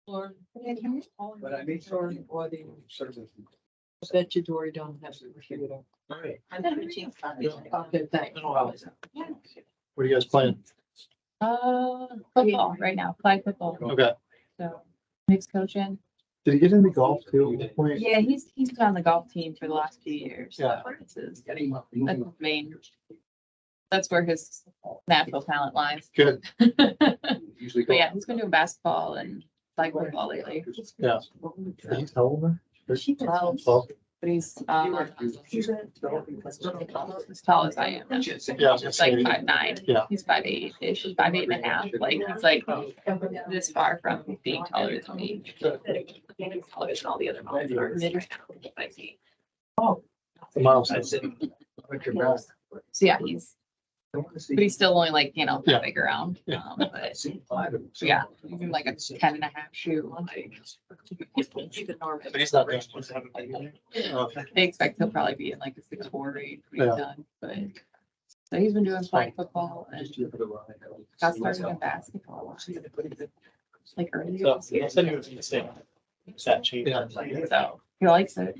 Or. But I mean, sort of, Or the service. bet you Dory don't have to refute it. Right. Okay, thanks. What are you guys playing? Football right now, flag football. Okay. So mixed coaching. Did he get into golf too at this point? Yeah, he's been on the golf team for the last few years. Yeah. So it's his, that's his main. That's where his natural talent lies. Good. But Usually. yeah, he's been doing basketball and flag football lately. Yeah. He's how old now? 12. 12. But he's as tall as I am. Yeah, I was He's gonna like say, 5'9". Yeah. He's 5'8"-ish, 5'8.5". Like he's like this far from being taller than me. He's taller than all the other moms in our mid right now. I see. the milestone. So yeah, but he's still only like, Yeah. big around. Yeah. But yeah, even like a 10.5 shoe. But he's not doing They expect he'll probably be in like a 6'4" range when Yeah. he's done, but. So he's been doing flag football and got started in basketball like earlier So, this year. I said he was insane. That change. Yeah. So he likes it.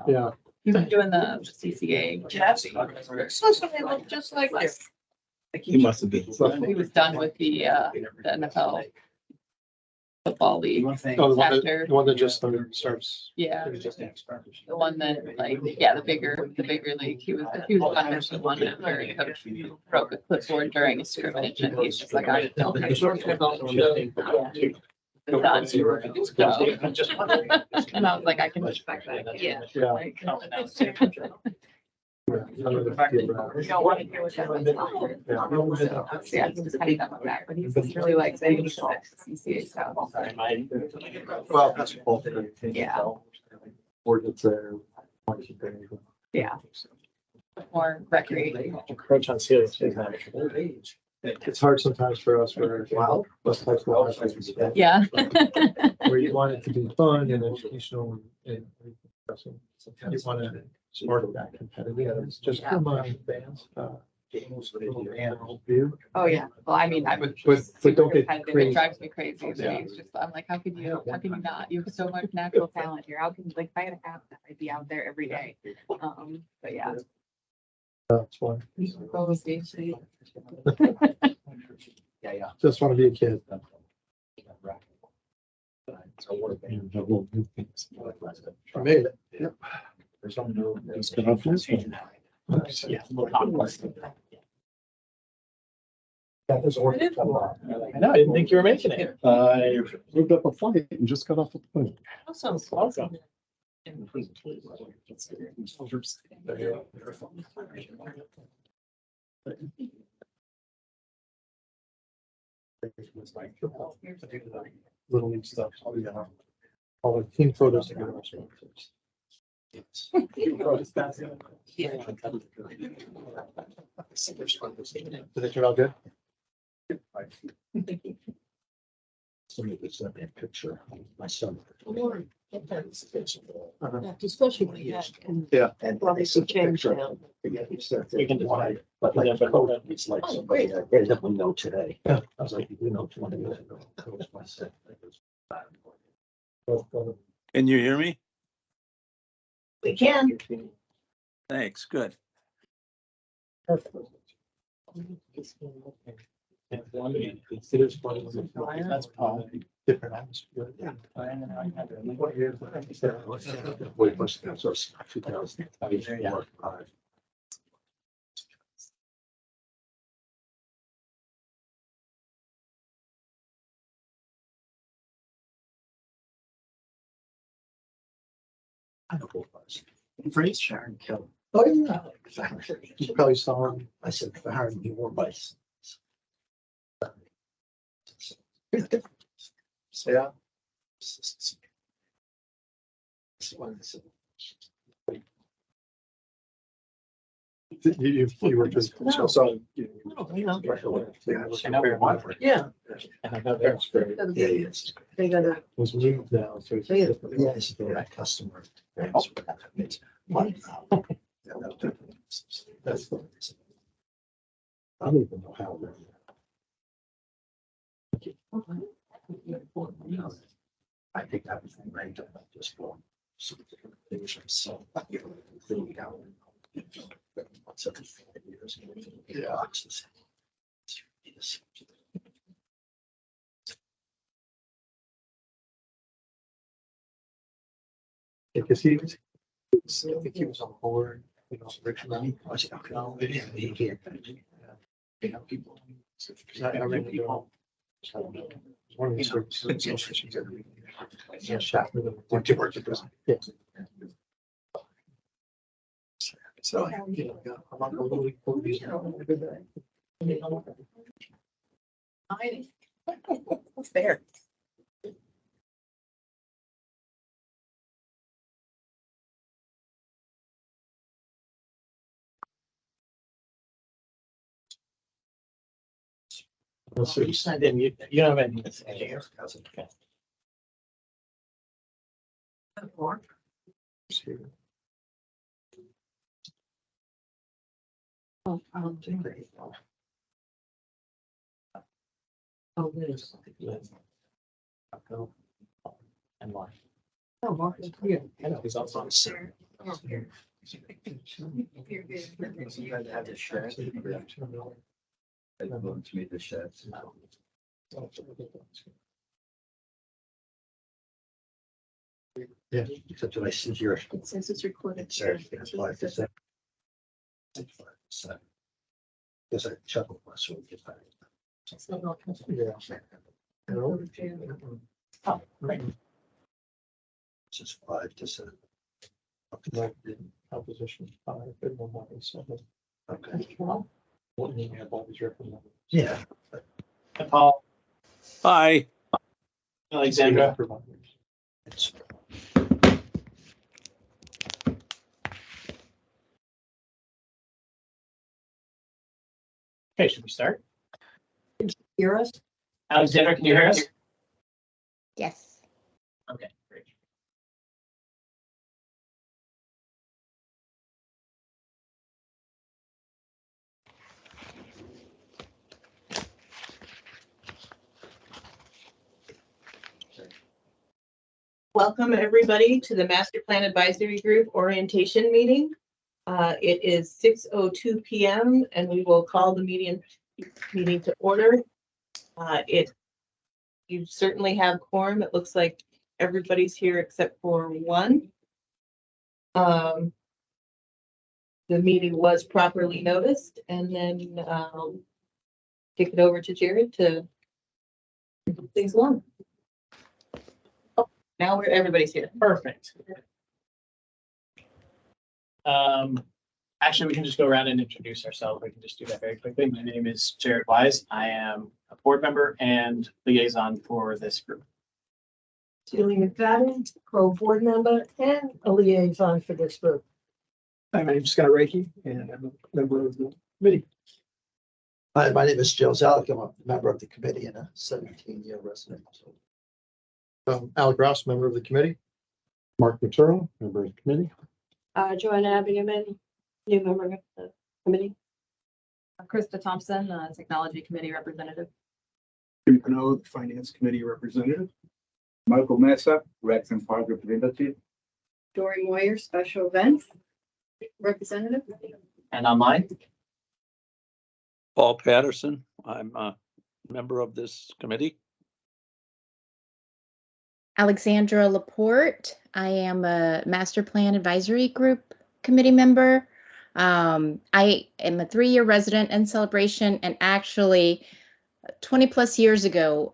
Yeah. He's been doing the CCA. They look just like this. He must have been. He was done with the NFL football league. Oh, the After. one that just starts. Yeah, the one that like, yeah, the bigger league. He was done with the one where he coach broke a clipboard during a scrimmage and he's just like, I don't. Done. And I was like, I can respect that. Yeah. Yeah. Like, You don't want to hear what that was. yeah, he's just heading up with that, but he's really like saying CCA stuff. Well, that's both. Yeah. Ordinance there. Yeah. More recreating. Crunch on ceilings. It's hard sometimes for us where, wow, those types of. Yeah. Where you want it to be fun and educational and you want to spark that competitiveness just from a band's view. Oh, yeah. Well, I mean, I'm But super don't get competitive. It crazy. drives me crazy. So Yeah. it's just, I'm like, how can you not? You have so much natural talent here. How can, like, if I had a half that, I'd be out there every day. But yeah. That's fun. Yeah. Just want to be a kid. I made it. Yep. It's been up this one. Yeah. I know, I didn't think you were making it. I moved up a flight and just got off the plane. Sounds Welcome. Little league stuff. All the team photos together. Did they turn out good? Somebody sent me a picture of my son. Especially when you have. Yeah. And Well, they they sent should a change picture. now. We can do why, but like the code, it's like somebody I randomly know today. I was like, 20 minutes ago. That was my son. Can you hear me? We can. Thanks, good. That's Paul. Different atmosphere. Wait, what's that? So it's 2000. Yeah. I know who it was. Phrase Sharon Kelly. Oh, yeah. You probably saw him. I said, Farron, you were my. Yeah. You were just. No. So. Yeah, That's great. Yeah, yes. they gotta, Was moved now, so it's. Yes, they're a customer. That's. I don't even know how. I think that was right. Just for some things. So, you know, thing down. Once every 4 years. Yeah. Boxes. Because he was, I think he was on board, you know, originally. I said, okay, yeah, he can't. You know, people. Because I remember doing. One of the services. Yeah, shot for them. Yeah. So, you know, I'm not gonna really quote these. What's there? So you signed in, you don't have anything to say here. Okay. Oh, there's. And Mark. Oh, Mark is here. I know, he's also on the Oh, here. You guys have the shed. I want to meet the sheds. Yeah. Except when I see here. It says it's recorded. It's there, it's 5%. Because I chuckled last week. If I- It's not all- Yeah. Oh, right. It's just 5 to 7. Opposition 5, and 1.7. Okay. Well, What name have all these references? Yeah. Paul, Hi, Alexandra, It's okay, should we start? hear us? Alexandra, can you hear us? Yes. Okay, great. Welcome, everybody, to the Master Plan Advisory Group Orientation Meeting. It is 6:02 PM, and we will call the meeting to order. You certainly have quorum. It looks like everybody's here except for one. The meeting was properly noticed, and then kick it over to Jared to move things along. Oh, now everybody's here. Perfect. Actually, we can just go around and introduce ourselves. We can just do that very quickly. My name is Jared Wise. I am a board member and liaison for this group. Julie McFadden, pro-board member and a liaison for this group. Hi, my name is Scott Reiki, and I'm a member of the committee. Hi, my name is Joe Zalek. I'm a member of the committee and a 17-year resident. Alec Ross, member of the committee. Mark Maturo, member of the committee. Joanna Abingman, new member of the committee. Krista Thompson, Technology Committee Representative. Jim Cano, the Finance Committee Representative. Michael Mesa, Rex and Park Representative. Dory Moyer, special events representative. And online? Paul Patterson. I'm a member of this committee. Alexandra Laporte. I am a master plan advisory group committee member. I am a 3-year resident in Celebration, and actually 20 plus years ago,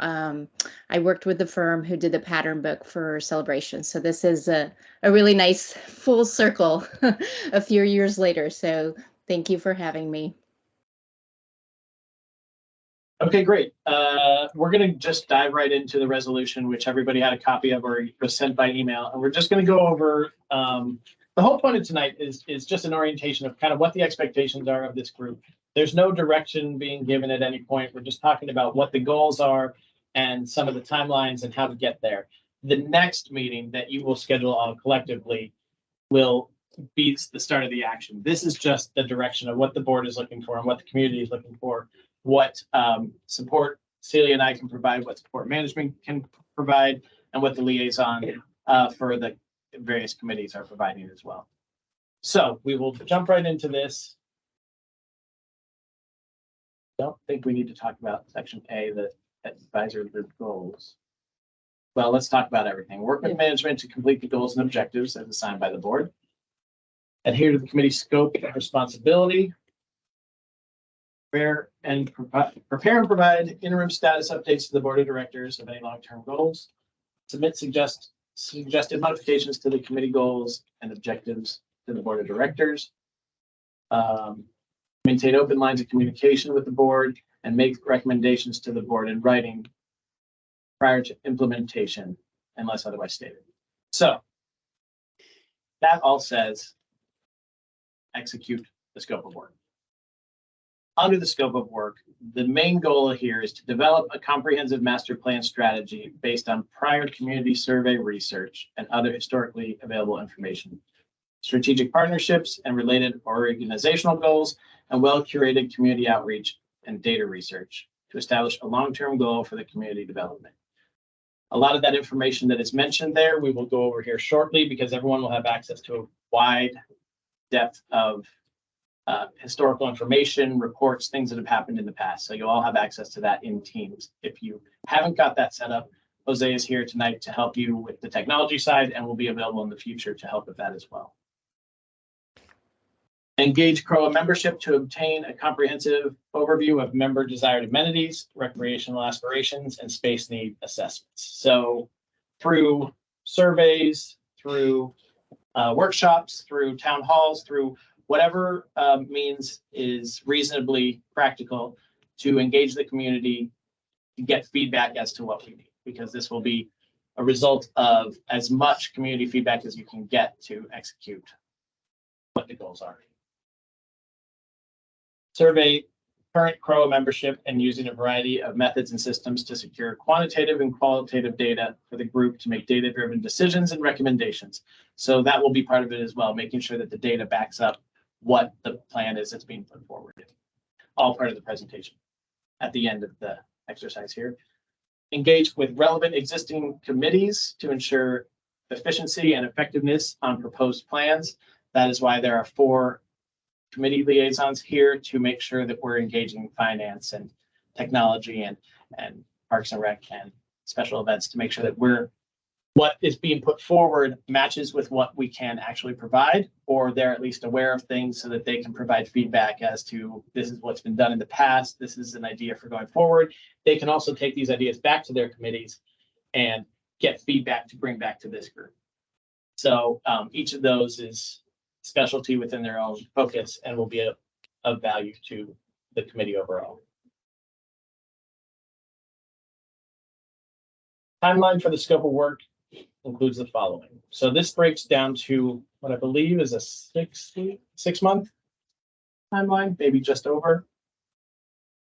I worked with the firm who did the pattern book for Celebration. So this is a really nice full circle a few years later. So thank you for having me. Okay, great. We're going to just dive right into the resolution, which everybody had a copy of or was sent by email. And we're just going to go over the whole point of tonight is just an orientation of kind of what the expectations are of this group. There's no direction being given at any point. We're just talking about what the goals are and some of the timelines and how to get there. The next meeting that you will schedule all collectively will be the start of the action. This is just the direction of what the board is looking for and what the community is looking for, what support Celia and I can provide, what support management can provide, and what the liaison for the various committees are providing as well. So we will jump right into this. Don't think we need to talk about section A, the advisory group goals. Well, let's talk about everything. Work with management to complete the goals and objectives as assigned by the board. Adhere to the committee's scope and responsibility. Prepare and provide interim status updates to the board of directors of any long-term goals. Submit suggested modifications to the committee goals and objectives to the board of directors. Maintain open lines of communication with the board and make recommendations to the board in writing prior to implementation unless otherwise stated. So that all says execute the scope of work. Under the scope of work, the main goal here is to develop a comprehensive master plan strategy based on prior community survey research and other historically available information, strategic partnerships and related organizational goals, and well-curated community outreach and data research to establish a long-term goal for the community development. A lot of that information that is mentioned there, we will go over here shortly because everyone will have access to a wide depth of historical information, reports, things that have happened in the past. So you'll all have access to that in Teams. If you haven't got that set up, Jose is here tonight to help you with the technology side and will be available in the future to help with that as well. Engage CROA membership to obtain a comprehensive overview of member desired amenities, recreational aspirations, and space need assessments. So through surveys, through workshops, through town halls, through whatever means is reasonably practical to engage the community to get feedback as to what we need, because this will be a result of as much community feedback as you can get to execute what the goals are. Survey current CROA membership and using a variety of methods and systems to secure quantitative and qualitative data for the group to make data-driven decisions and recommendations. So that will be part of it as well, making sure that the data backs up what the plan is that's being put forward. All part of the presentation at the end of the exercise here. Engage with relevant existing committees to ensure efficiency and effectiveness on proposed plans. That is why there are 4 committee liaisons here to make sure that we're engaging finance and technology and Parks and Rec and special events to make sure that what is being put forward matches with what we can actually provide, or they're at least aware of things so that they can provide feedback as to this is what's been done in the past. This is an idea for going forward. They can also take these ideas back to their committees and get feedback to bring back to this group. So each of those is specialty within their own focus and will be of value to the committee overall. Timeline for the scope of work includes the following. So this breaks down to what I believe is a 6-month timeline, maybe just over.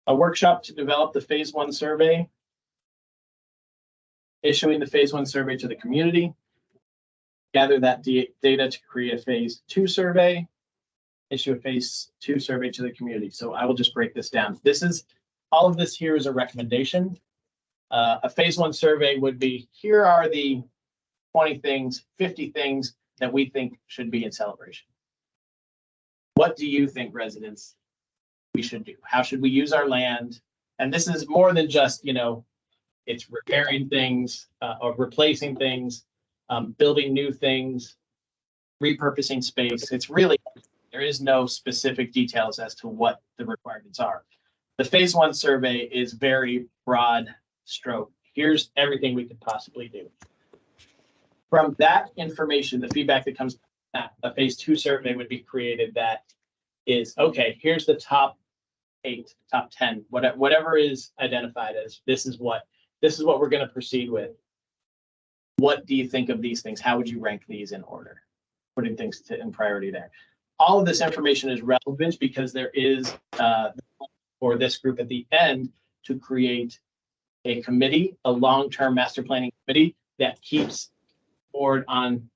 A workshop to develop the phase 1 survey, issuing the phase 1 survey to the community, gather that data to create a phase 2 survey, issue a phase 2 survey to the community. So I will just break this down. All of this here is a recommendation. A phase 1 survey would be, here are the 20 things, 50 things that we think should be in celebration. What do you think, residents, we should do? How should we use our land? And this is more than just, it's repairing things or replacing things. Building new things, repurposing space. It's really, there is no specific details as to what the requirements are. The phase 1 survey is very broad stroke. Here's everything we could possibly do. From that information, the feedback that comes back, a phase 2 survey would be created that is, okay, here's the top 8, top 10, whatever is identified as this is what we're going to proceed with. What do you think of these things? How would you rank these in order? Putting things in priority there. All of this information is relevant because there is, for this group at the end, to create a committee, a long-term master planning committee that keeps board on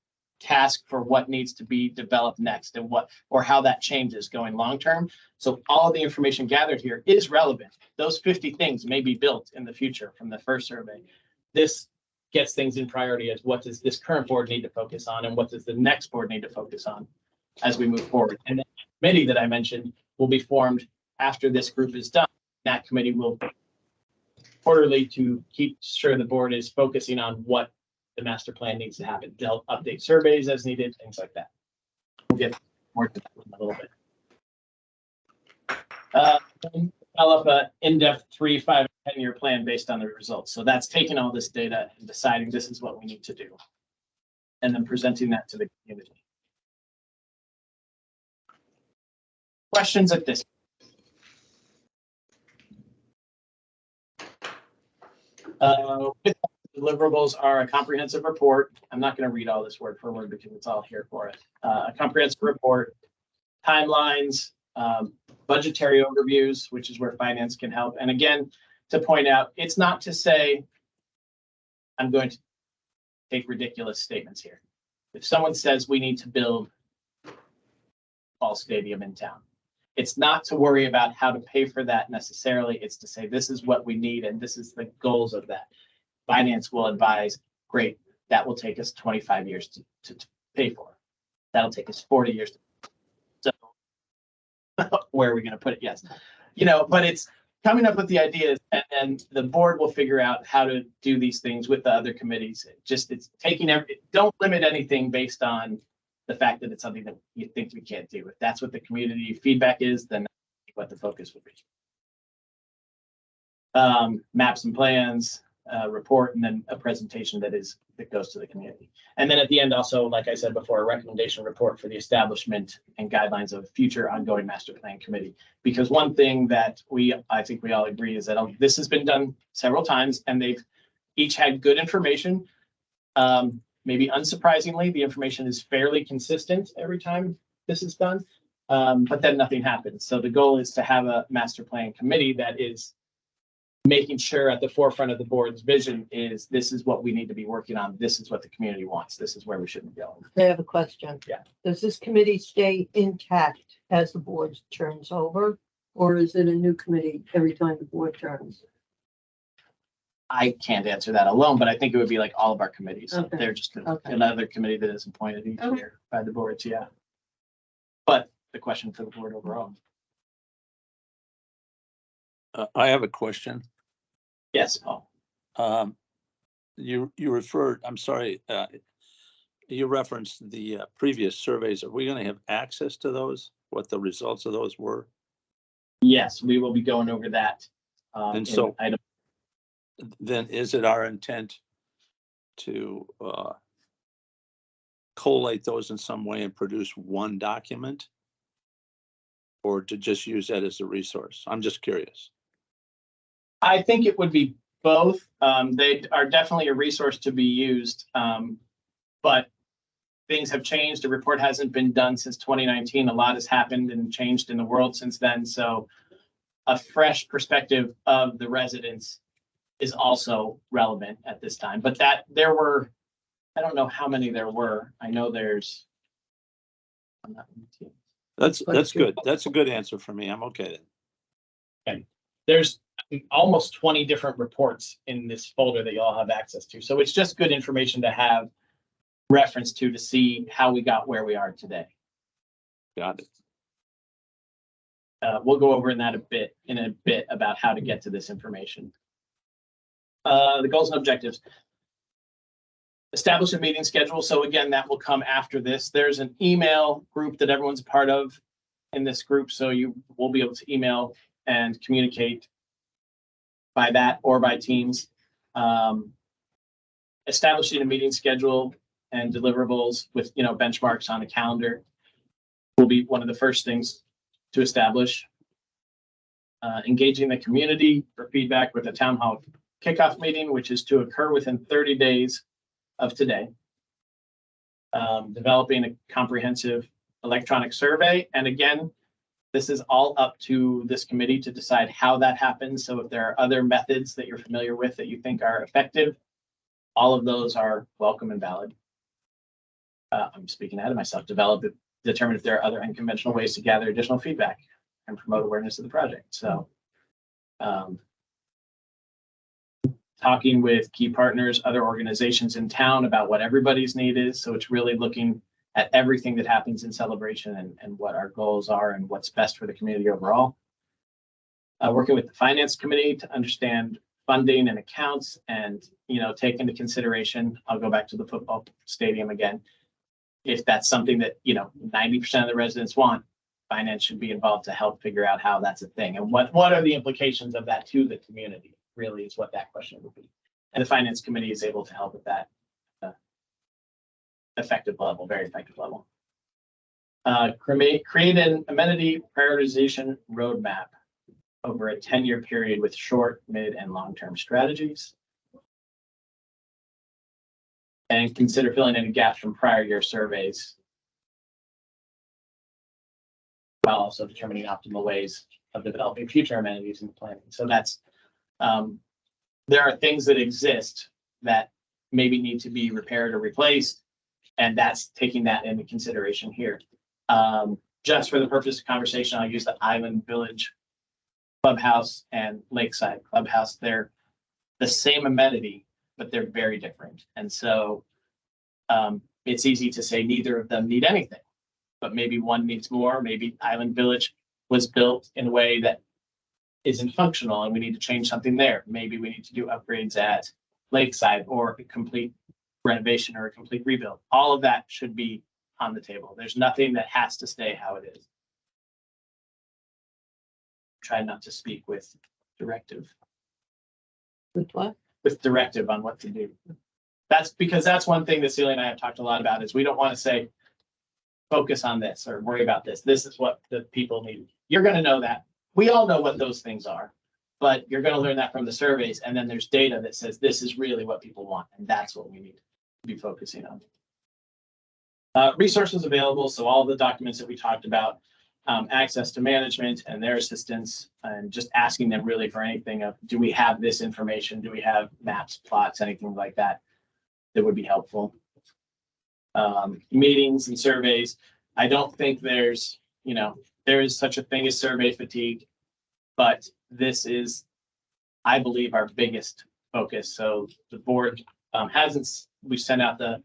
task for what needs to be developed next and what, or how that changes going long-term. So all of the information gathered here is relevant. Those 50 things may be built in the future from the first survey. This gets things in priority as what does this current board need to focus on and what does the next board need to focus on as we move forward. And the committee that I mentioned will be formed after this group is done. That committee will quarterly to keep sure the board is focusing on what the master plan needs to happen. They'll update surveys as needed, things like that. We'll get more to that in a little bit. Develop an in-depth 3, 5, and 10-year plan based on the results. So that's taking all this data and deciding this is what we need to do, and then presenting that to the community. Questions at this? With deliverables are a comprehensive report. I'm not going to read all this word for word because it's all here for it. A comprehensive report, timelines, budgetary overviews, which is where finance can help. And again, to point out, it's not to say I'm going to take ridiculous statements here. If someone says we need to build a ball stadium in town, it's not to worry about how to pay for that necessarily. It's to say this is what we need and this is the goals of that. Finance will advise, great, that will take us 25 years to pay for. That'll take us 40 years to. So where are we going to put it? Yes. But it's coming up with the ideas and the board will figure out how to do these things with the other committees. It's taking don't limit anything based on the fact that it's something that you think we can't do. If that's what the community feedback is, then that's what the focus would be. Maps and plans, report, and then a presentation that goes to the community. And then at the end, also, like I said before, a recommendation report for the establishment and guidelines of future ongoing master plan committee. Because one thing that I think we all agree is that this has been done several times and they've each had good information. Maybe unsurprisingly, the information is fairly consistent every time this is done, but then nothing happens. So the goal is to have a master plan committee that is making sure at the forefront of the board's vision is this is what we need to be working on. This is what the community wants. This is where we should be going. I have a question. Yeah. Does this committee stay intact as the board turns over? Or is it a new committee every time the board turns? I can't answer that alone, but I think it would be like all of our committees. Okay. They're just Okay. another committee that is appointed each Okay. year by the boards. Yeah. But the question for the board overall. I have a question. Yes, Paul. You referred, I'm sorry, you referenced the previous surveys. Are we going to have access to those? What the results of those were? Yes, we will be going over that. And so then is it our intent to collate those in some way and produce one document? Or to just use that as a resource? I'm just curious. I think it would be both. They are definitely a resource to be used, but things have changed. The report hasn't been done since 2019. A lot has happened and changed in the world since then. So a fresh perspective of the residents is also relevant at this time. But I don't know how many there were. I know there's. That's good. That's a good answer for me. I'm okay then. Okay. There's almost 20 different reports in this folder that you all have access to. So it's just good information to have reference to see how we got where we are today. Got it. We'll go over in a bit about how to get to this information. The goals and objectives. Establish a meeting schedule. So again, that will come after this. There's an email group that everyone's a part of in this group. So you will be able to email and communicate by that or by Teams. Establishing a meeting schedule and deliverables with benchmarks on a calendar will be one of the first things to establish. Engaging the community for feedback with a town hall kickoff meeting, which is to occur within 30 days of today. Developing a comprehensive electronic survey. And again, this is all up to this committee to decide how that happens. So if there are other methods that you're familiar with that you think are effective, all of those are welcome and valid. I'm speaking ahead of myself, determine if there are other unconventional ways to gather additional feedback and promote awareness of the project. So talking with key partners, other organizations in town about what everybody's need is. So it's really looking at everything that happens in celebration and what our goals are and what's best for the community overall. Working with the finance committee to understand funding and accounts and, take into consideration, I'll go back to the football stadium again. If that's something that, 90% of the residents want, finance should be involved to help figure out how that's a thing. And what are the implications of that to the community, really is what that question would be. And the finance committee is able to help with that effective level, very effective level. Create an amenity prioritization roadmap over a 10-year period with short, mid, and long-term strategies. And consider filling any gaps from prior year surveys, while also determining optimal ways of developing future amenities and planning. So that's, there are things that exist that maybe need to be repaired or replaced, and that's taking that into consideration here. Just for the purpose of conversation, I'll use the Island Village Clubhouse and Lakeside Clubhouse. They're the same amenity, but they're very different. And so it's easy to say neither of them need anything, but maybe one needs more. Maybe Island Village was built in a way that isn't functional and we need to change something there. Maybe we need to do upgrades at Lakeside or a complete renovation or a complete rebuild. All of that should be on the table. There's nothing that has to stay how it is. Try not to speak with directive. With what? With directive on what to do. That's because that's one thing that Celia and I have talked a lot about is we don't want to say, focus on this or worry about this. This is what the people need. You're going to know that. We all know what those things are, but you're going to learn that from the surveys. And then there's data that says this is really what people want. And that's what we need to be focusing on. Resources available. So all the documents that we talked about, access to management and their assistance, and just asking them really for anything of, do we have this information? Do we have maps, plots, anything like that that would be helpful? Meetings and surveys. I don't think there's, there is such a thing as survey fatigue, but this is, I believe, our biggest focus. So the board we sent out the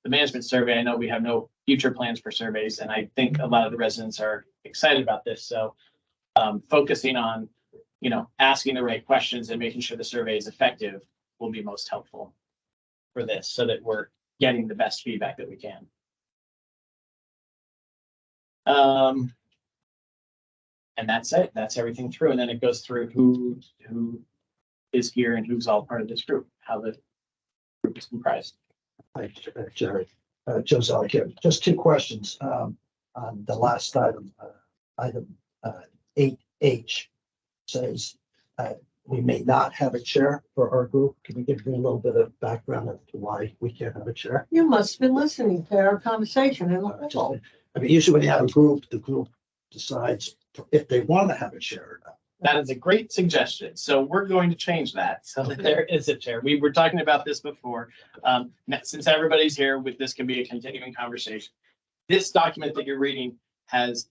management survey. I know we have no future plans for surveys, and I think a lot of the residents are excited about this. So focusing on, asking the right questions and making sure the survey is effective will be most helpful for this so that we're getting the best feedback that we can. And that's it. That's everything through. And then it goes through who is here and who's all part of this group, how the group is comprised. Hi, Jared. Joe Zellick here. Just two questions. On the last item, item 8H says we may not have a chair for our group. Can you give me a little bit of background as to why we can't have a chair? You must have been listening to our conversation in the hall. I mean, usually when you have a group, the group decides if they want to have a chair or not. That is a great suggestion. So we're going to change that. So there is a chair. We were talking about this before. Since everybody's here, this can be a continuing conversation. This document that you're reading has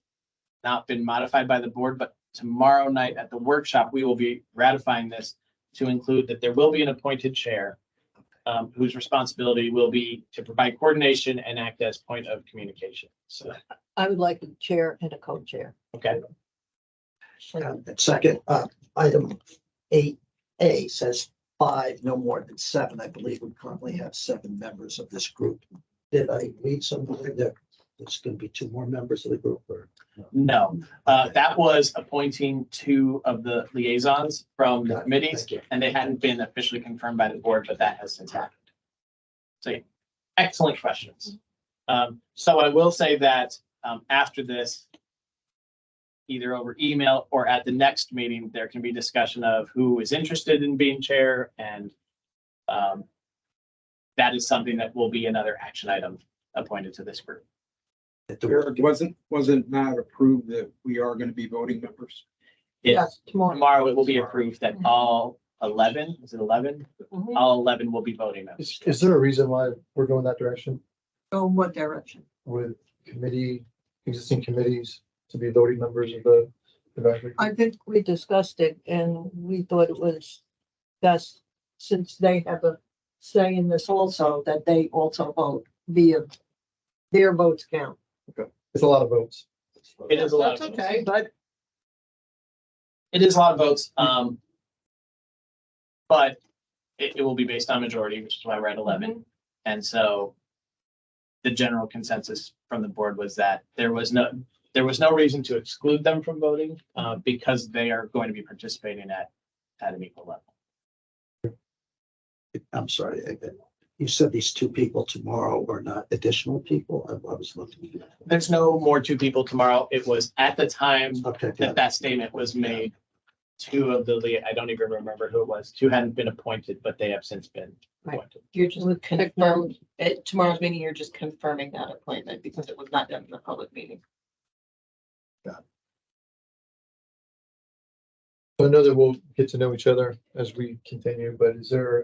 not been modified by the board, but tomorrow night at the workshop, we will be ratifying this to include that there will be an appointed chair whose responsibility will be to provide coordination and act as point of communication. So, I would like a chair and a co-chair. okay. And second, item 8A says 5, no more than 7. I believe we currently have 7 members of this group. Did I read somewhere that there's going to be 2 more members of the group? Or No, that was appointing 2 of the liaisons from the committees, and they hadn't been officially confirmed by the board, but that has since happened. So yeah, excellent questions. So I will say that after this, either over email or at the next meeting, there can be discussion of who is interested in being chair, and that is something that will be another action item appointed to this group. It wasn't not approved that we are going to be voting members. Yes, tomorrow. Tomorrow it will be approved that all 11, is it 11? Mhm. All 11 will be voting members. Is there a reason why we're going that direction? Go in what direction? with existing committees to be voting members of the advisory. I think we discussed it and we thought it was best, since they have a say in this also, that they also vote via their votes count. It's a lot of votes. It is a lot. That's of votes. okay, but It is a lot of votes. But it will be based on majority, which is why we're at 11. And so the general consensus from the board was that there was no reason to exclude them from voting, because they are going to be participating at an equal level. I'm sorry, you said these two people tomorrow are not additional people? I was looking. There's no more two people tomorrow. It was at the time Okay, got that it. that statement was made, two of the, I don't even remember who it was, two hadn't been appointed, but they have since been Right. appointed. You're just confirmed, at tomorrow's meeting, you're just confirming that appointment because it was not done in the public meeting. I know that we'll get to know each other as we continue, but is there,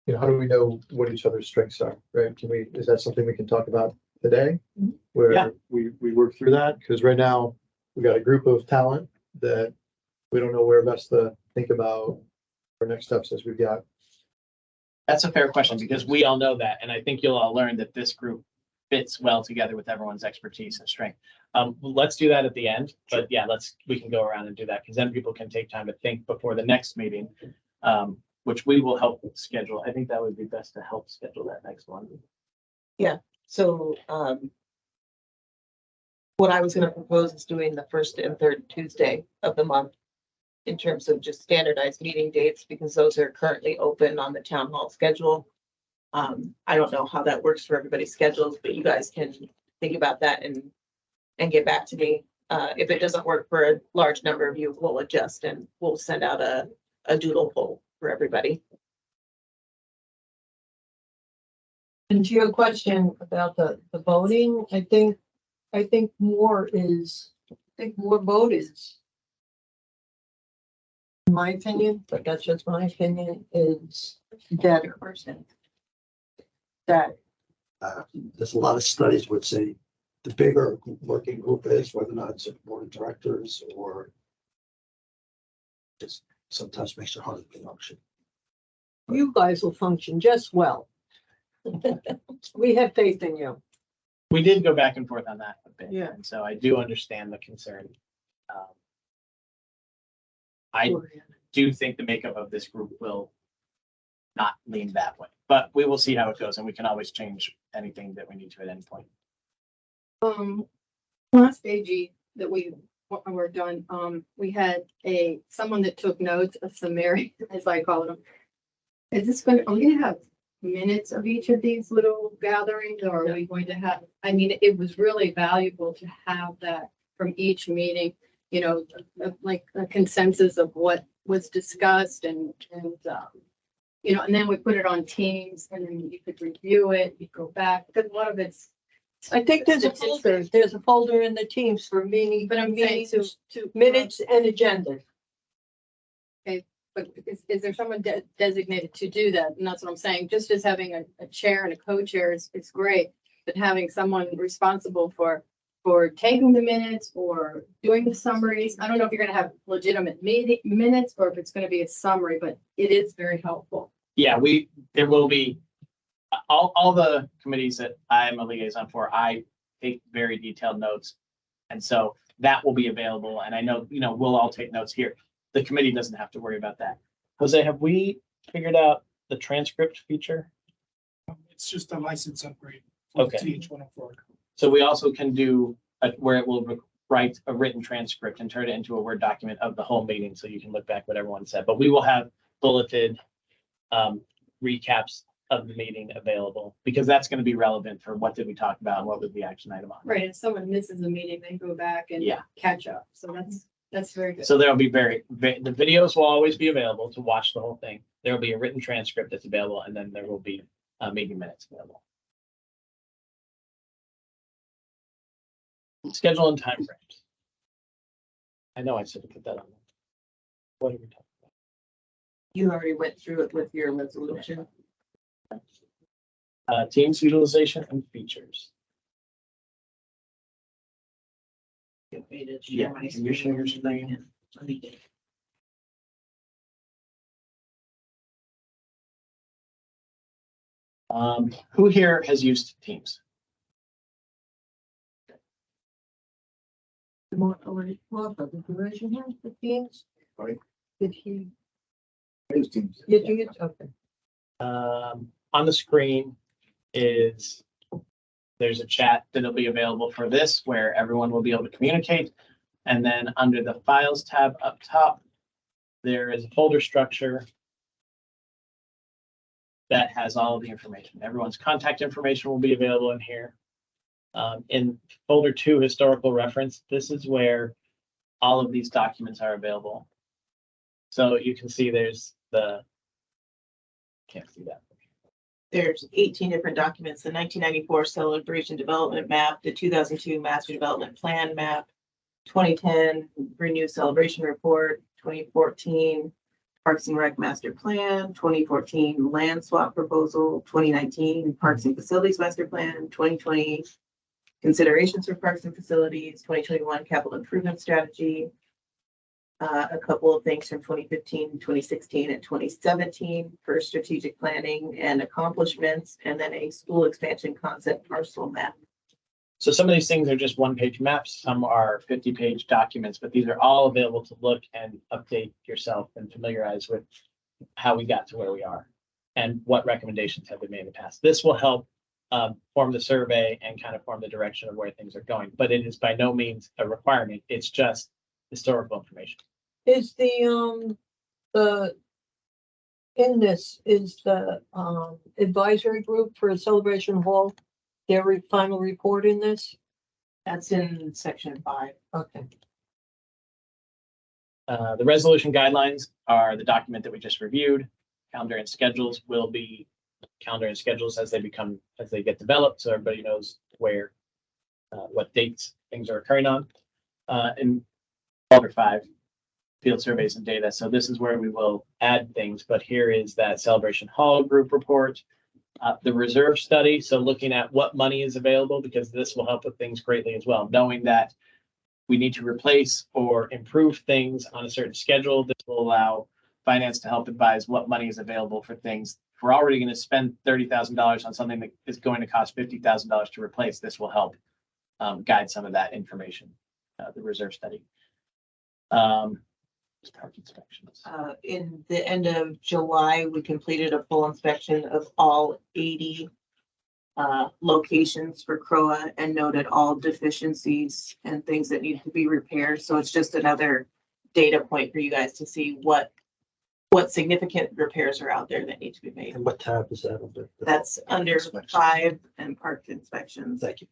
how do we know what each other's strengths are, right? Is that something we can talk about today? Yeah. Where we work through that? Because right now, we got a group of talent that we don't know where best to think about our next steps as we've got. That's a fair question because we all know that. And I think you'll all learn that this group fits well together with everyone's expertise and strength. Let's do that at the end, but yeah, we can go around and do that because then people can take time to think before the next meeting, which we will help schedule. I think that would be best to help schedule that next one. So, what I was gonna propose is doing the first and third Tuesday of the month in terms of just standardized meeting dates, because those are currently open on the town hall schedule. I don't know how that works for everybody's schedules, but you guys can think about that and get back to me. If it doesn't work for a large number of you, we'll adjust and we'll send out a doodle poll for everybody. and to your question about the voting, I think more vote is, in my opinion, but that's just my opinion, is better. That, There's a lot of studies would say the bigger working group is, whether or not it's a board of directors or just sometimes makes it harder to function. you guys will function just well. We have faith in you. We did go back and forth on that a bit. Yeah. And so I do understand the concern. I do think the makeup of this group will not lean that way, but we will see how it goes and we can always change anything that we need to at any point. Last AG that we worked on, we had someone that took notes, a summary, as I call them. Are we gonna have minutes of each of these little gatherings, or are we going to have, I mean, it was really valuable to have that from each meeting, like a consensus of what was discussed and then we put it on Teams and then you could review it, you go back, because a lot of it's. I think there's a folder in the Teams for meeting, But I'm saying to minutes and agendas. But is there someone designated to do that? And that's what I'm saying. Just as having a chair and a co-chair is great, but having someone responsible for taking the minutes or doing the summaries. I don't know if you're going to have legitimate minutes or if it's going to be a summary, but it is very helpful. Yeah, there will be all the committees that I am a liaison for. I take very detailed notes. And so that will be available. And I know, we'll all take notes here. The committee doesn't have to worry about that. Jose, have we figured out the transcript feature? It's just a license upgrade. Okay. TH 104. So we also can do where it will write a written transcript and turn it into a Word document of the whole meeting. So you can look back what everyone said, but we will have bulleted recaps of the meeting available because that's going to be relevant for what did we talk about and what was the action item on. Right. If someone misses a meeting, they go back and catch up. So that's very good. So there'll be the videos will always be available to watch the whole thing. There will be a written transcript that's available, and then there will be meeting minutes available. Schedule and time frames. I know I should have put that on. What are we talking about? You already went through it with your resolution. Teams utilization and features. Yeah, can you share your screen? Who here has used Teams? Martha, did you raise your hand for Teams? Sorry? Did he, Those teams. did you get, okay. On the screen is, there's a chat that'll be available for this where everyone will be able to communicate. And then under the files tab up top, there is a folder structure that has all of the information. Everyone's contact information will be available in here. In folder 2, historical reference, this is where all of these documents are available. So you can see there's the, can't see that. There's 18 different documents, the 1994 Celebration Development Map, the 2002 Master Development Plan Map, 2010 Renew Celebration Report, 2014 Parks and Rec Master Plan, 2014 Land Swap Proposal, 2019 Parks and Facilities Master Plan, 2020 Considerations for Parks and Facilities, 2021 Capital Improvement Strategy, a couple of things from 2015, 2016, and 2017 for strategic planning and accomplishments, and then a school expansion concept parcel map. So some of these things are just one-page maps, some are 50-page documents, but these are all available to look and update yourself and familiarize with how we got to where we are and what recommendations have been made in the past. This will help form the survey and kind of form the direction of where things are going, but it is by no means a requirement. It's just historical information. Is in this is the advisory group for Celebration Hall, their final report in this? That's in section 5. Okay. The resolution guidelines are the document that we just reviewed. Calendar and schedules will be calendar and schedules as they get developed, so everybody knows where, what dates things are occurring on. In folder 5, field surveys and data. So this is where we will add things, but here is that Celebration Hall group report, the reserve study. So looking at what money is available, because this will help with things greatly as well. Knowing that we need to replace or improve things on a certain schedule, this will allow finance to help advise what money is available for things. If we're already going to spend $30,000 on something that is going to cost $50,000 to replace, this will help guide some of that information, the reserve study. Park inspections. In the end of July, we completed a full inspection of all 80 locations for CROA and noted all deficiencies and things that need to be repaired. So it's just another data point for you guys to see what significant repairs are out there that need to be made. And what tab is that under? That's under 5 and park inspections. Thank you.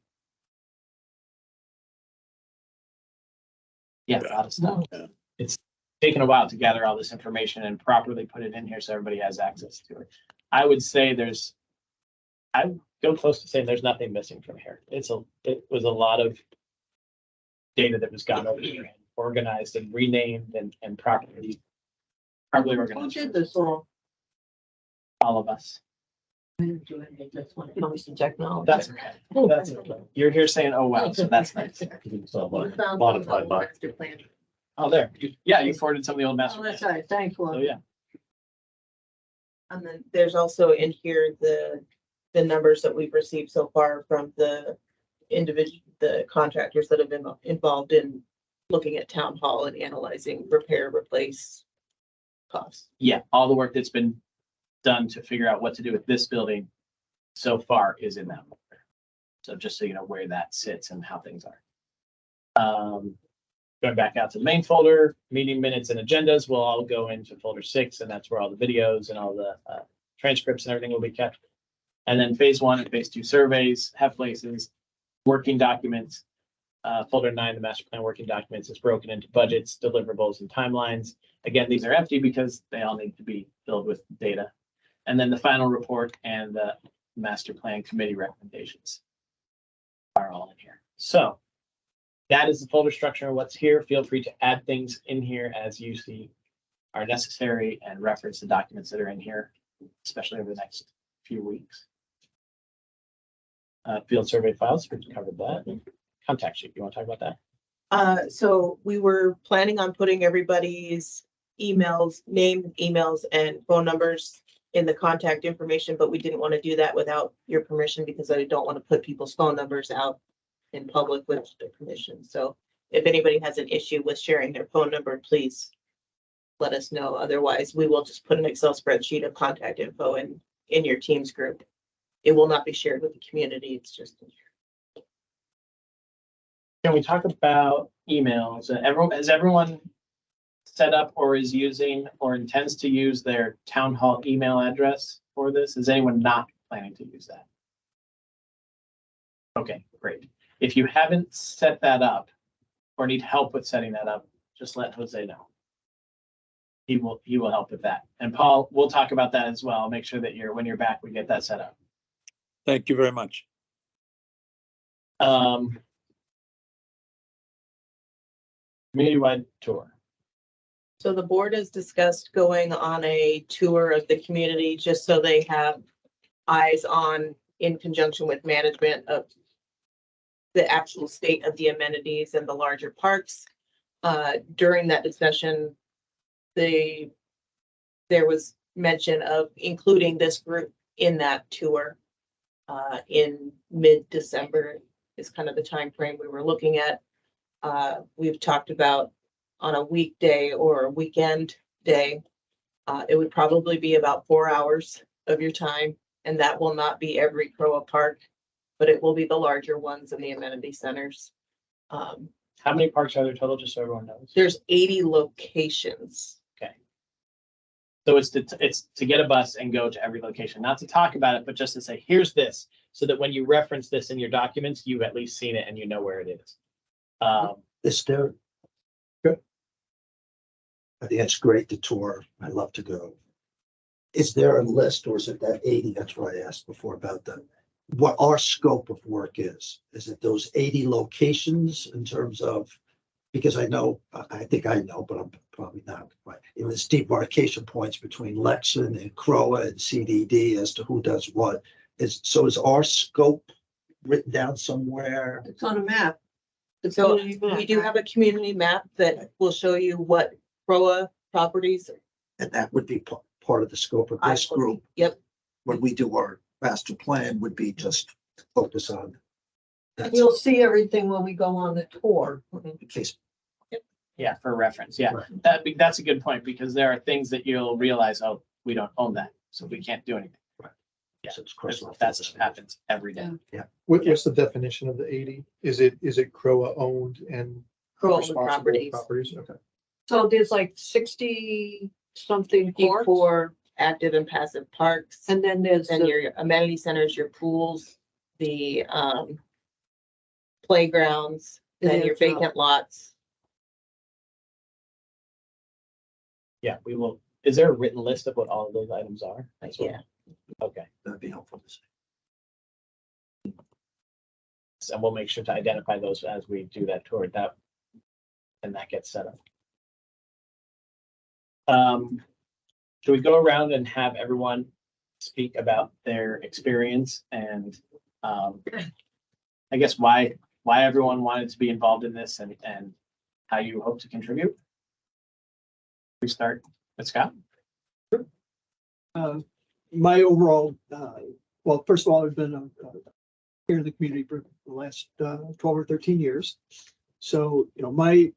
Yeah, a lot of stuff. It's taken a while to gather all this information and properly put it in here so everybody has access to it. I would say I would go close to saying there's nothing missing from here. It was a lot of data that was gone over here and organized and renamed and properly Who organized. did this all? All of us. I didn't do anything, that's when it comes to technology. That's okay. That's okay. You're here saying, oh, wow, so that's nice. We found Modified the by. master plan. Oh, there. You forwarded some of the old master Oh, that's plans. right, thanks, So, Lord. yeah. And then there's also in here the numbers that we've received so far from the contractors that have been involved in looking at town hall and analyzing repair, replace costs. Yeah, all the work that's been done to figure out what to do with this building so far is in that folder. So just so you know where that sits and how things are. Going back out to the main folder, meeting minutes and agendas will all go into folder 6, and that's where all the videos and all the transcripts and everything will be kept. And then phase 1 and phase 2 surveys have places, working documents. Folder 9, the master plan working documents, is broken into budgets, deliverables, and timelines. Again, these are empty because they all need to be filled with data. And then the final report and the master plan committee recommendations are all in here. So that is the folder structure of what's here. Feel free to add things in here as you see are necessary and reference the documents that are in here, especially over the next few weeks. Field survey files, we covered that. Contact sheet, you want to talk about that? So we were planning on putting everybody's emails, named emails and phone numbers in the contact information, but we didn't want to do that without your permission because I don't want to put people's phone numbers out in public with their permission. So if anybody has an issue with sharing their phone number, please let us know. Otherwise, we will just put an Excel spreadsheet of contact info in your Teams group. It will not be shared with the community. It's just. Can we talk about emails? Has everyone set up or is using or intends to use their town hall email address for this? Is anyone not planning to use that? Okay, great. If you haven't set that up or need help with setting that up, just let Jose know. He will help with that. And Paul, we'll talk about that as well. Make sure that when you're back, we get that set up. Thank you very much. Community-wide tour. So the board has discussed going on a tour of the community just so they have eyes on, in conjunction with management, of the actual state of the amenities and the larger parks. During that discussion, there was mention of including this group in that tour in mid-December is kind of the time frame we were looking at. We've talked about on a weekday or a weekend day, it would probably be about 4 hours of your time, and that will not be every Croa park, but it will be the larger ones in the amenity centers. How many parks are there total, just so everyone knows? There's 80 locations. Okay. So it's to get a bus and go to every location, not to talk about it, but just to say, here's this, so that when you reference this in your documents, you've at least seen it and you know where it is. Is there? Good. I think it's great, the tour. I love to go. Is there a list, or is it that 80? That's what I asked before about what our scope of work is. Is it those 80 locations in terms of, because I think I know, but I'm probably not right. It was demarcation points between Lexington and Croa and CDD as to who does what. Is our scope written down somewhere? It's on a map. So we do have a community map that will show you what Croa properties. And that would be part of the scope of this group. Yep. When we do our master plan, would be just focus on. That's You'll see everything when we go on the tour. in case. Yeah, for reference. Yeah, Right. that's a good point, because there are things that you'll realize, oh, we don't own that, so we can't do anything. Yeah, So it's crossed off. that's what happens every day. What's the definition of the 80? Is it Croa owned and Croa responsible properties. properties? Okay. So there's like 60 something parks, For active and passive parks, and then there's and your amenity centers, your pools, the playgrounds, then your vacant lots. Yeah, we will. Is there a written list of what all of those items are? As well? Yeah. Okay, That'd be helpful to see. so we'll make sure to identify those as we do that tour. And that gets set up. Should we go around and have everyone speak about their experience and I guess why everyone wanted to be involved in this and how you hope to contribute? We start with Scott. My overall, well, first of all, I've been here in the community for the last 12 or 13 years. So, my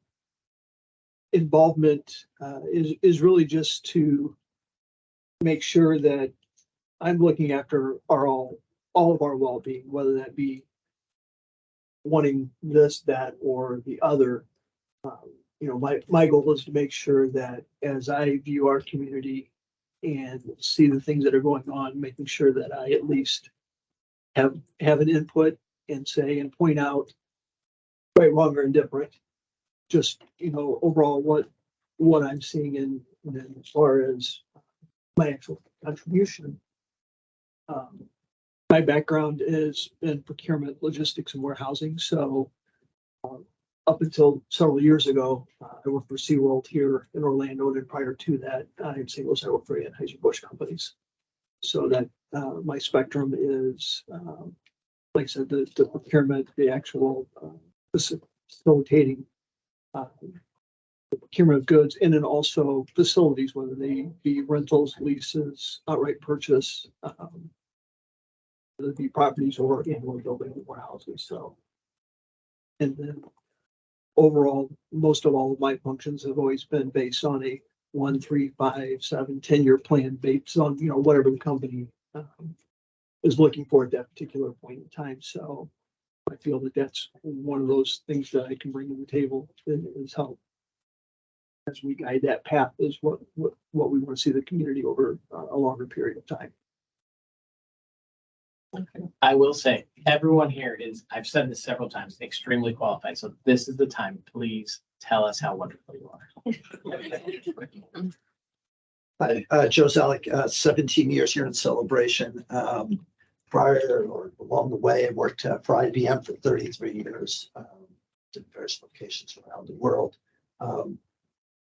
involvement is really just to make sure that I'm looking after all of our well-being, whether that be wanting this, that, or the other. My goal is to make sure that as I view our community and see the things that are going on, making sure that I at least have an input and say and point out right, wrong, or indifferent. Just, overall what I'm seeing and then as far as my actual contribution. My background is in procurement, logistics, and warehousing. So up until several years ago, I worked for SeaWorld here in Orlando, and prior to that, in St. Louis, I worked for Anheuser-Busch companies. So that my spectrum is like I said, the procurement, the actual facilitating the procurement of goods, and then also facilities, whether they be rentals, leases, outright purchase, whether it be properties or in-one building warehouses. So, and then overall, most of all of my functions have always been based on a 1, 3, 5, 7, 10-year plan based on, whatever the company is looking for at that particular point in time. So I feel that that's one of those things that I can bring to the table is help as we guide that path is what we want to see the community over a longer period of time. I will say, everyone here is, I've said this several times, extremely qualified. So this is the time. Please tell us how wonderful you are. Hi, Joe Zalek, 17 years here in Celebration. Prior or along the way, I worked for IBM for 33 years, in various locations around the world.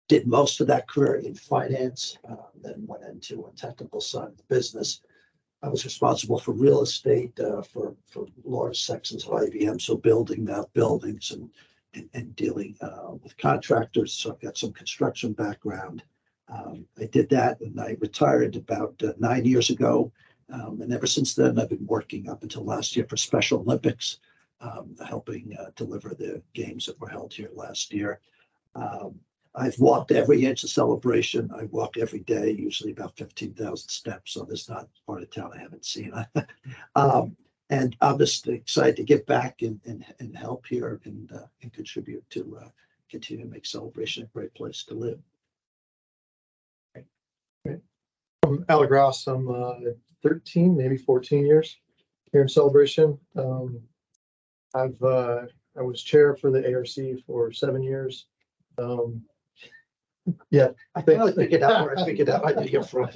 Did most of that career in finance, then went into a technical side of the business. I was responsible for real estate for large sections of IBM, so building buildings and dealing with contractors. So I've got some construction background. I did that and I retired about 9 years ago. And ever since then, I've been working up until last year for Special Olympics, helping deliver the games that were held here last year. I've walked every inch of Celebration. I walk every day, usually about 15,000 steps. So there's not part of town I haven't seen. And I'm just excited to get back and help here and contribute to continue to make Celebration a great place to live. I'm Alec Ross. I'm 13, maybe 14 years here in Celebration. I was chair for the ARC for 7 years. Yeah, I finally figured out where I figured out I knew you're from.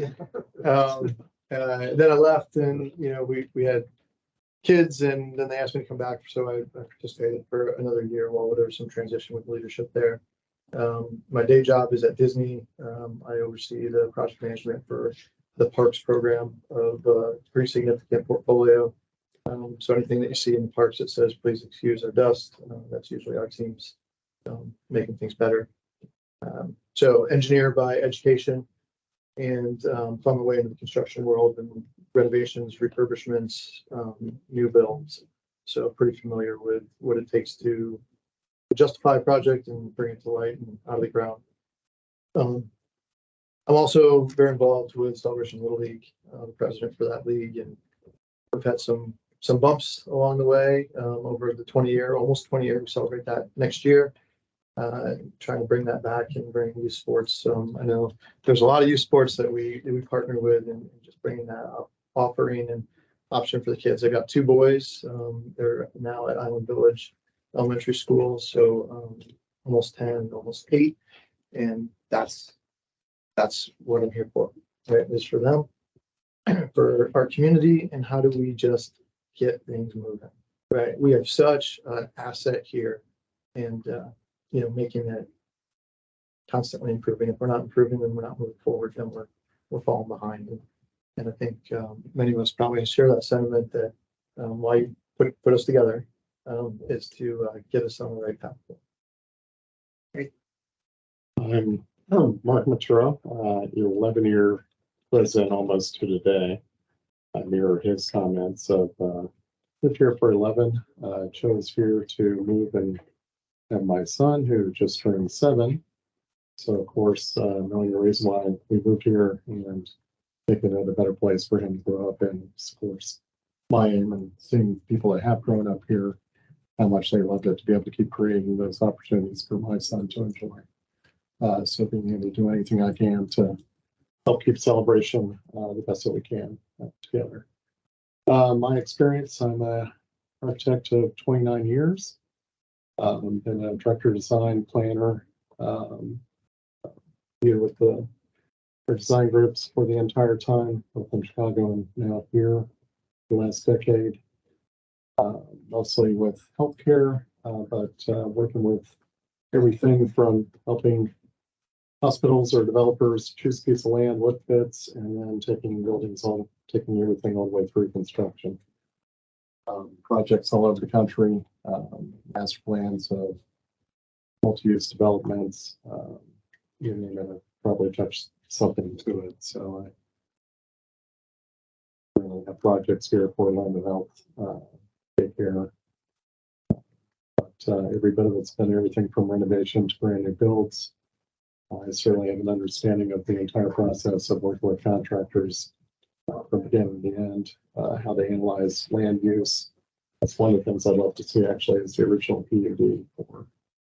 Then I left, and we had kids, and then they asked me to come back, so I participated for another year while there was some transition with leadership there. My day job is at Disney. I oversee the project management for the parks program of a pretty significant portfolio. So anything that you see in the parks that says, please excuse our dust, that's usually our teams making things better. So engineer by education, and found my way into the construction world and renovations, refurbishments, new builds. So pretty familiar with what it takes to justify a project and bring it to light and out of the ground. I'm also very involved with Celebration Little League, the president for that league, and we've had some bumps along the way over the almost 20 year. We celebrate that next year. Trying to bring that back and bring youth sports. I know there's a lot of youth sports that we partner with, and just bringing that up, offering and option for the kids. I got 2 boys. They're now at Island Village Elementary School, so almost 10, almost 8, and that's what I'm here for. Right, is for them, for our community, and how do we just get things moving? Right, we have such an asset here, and making it constantly improving. If we're not improving, then we're not moving forward, then we're falling behind. And I think many of us probably share that sentiment that why you put us together is to get us on the right path. I'm Mark Matura, your 11-year president almost to today. I mirror his comments of lived here for 11, chose here to move and have my son who just turned 7. So of course, knowing the reason why we moved here and making it a better place for him to grow up in, of course, my aim, and seeing people that have grown up here, how much they loved it, to be able to keep creating those opportunities for my son to enjoy. So being able to do anything I can to help keep Celebration the best that we can together. My experience, I'm an architect of 29 years. Been a director, design, planner, here with the design groups for the entire time, both in Chicago and now here the last decade. Mostly with healthcare, but working with everything from helping hospitals or developers choose a piece of land, what fits, and then taking everything all the way through construction. projects all over the country, master plans of multi-use developments, you name it, I've probably touched something to it. So I have projects here for Land of Health, daycare. But every bit of it's been everything from renovation to brand new builds. I certainly have an understanding of the entire process of working with contractors from beginning to the end, how they analyze land use. That's one of the things I'd love to see actually is the original PUD for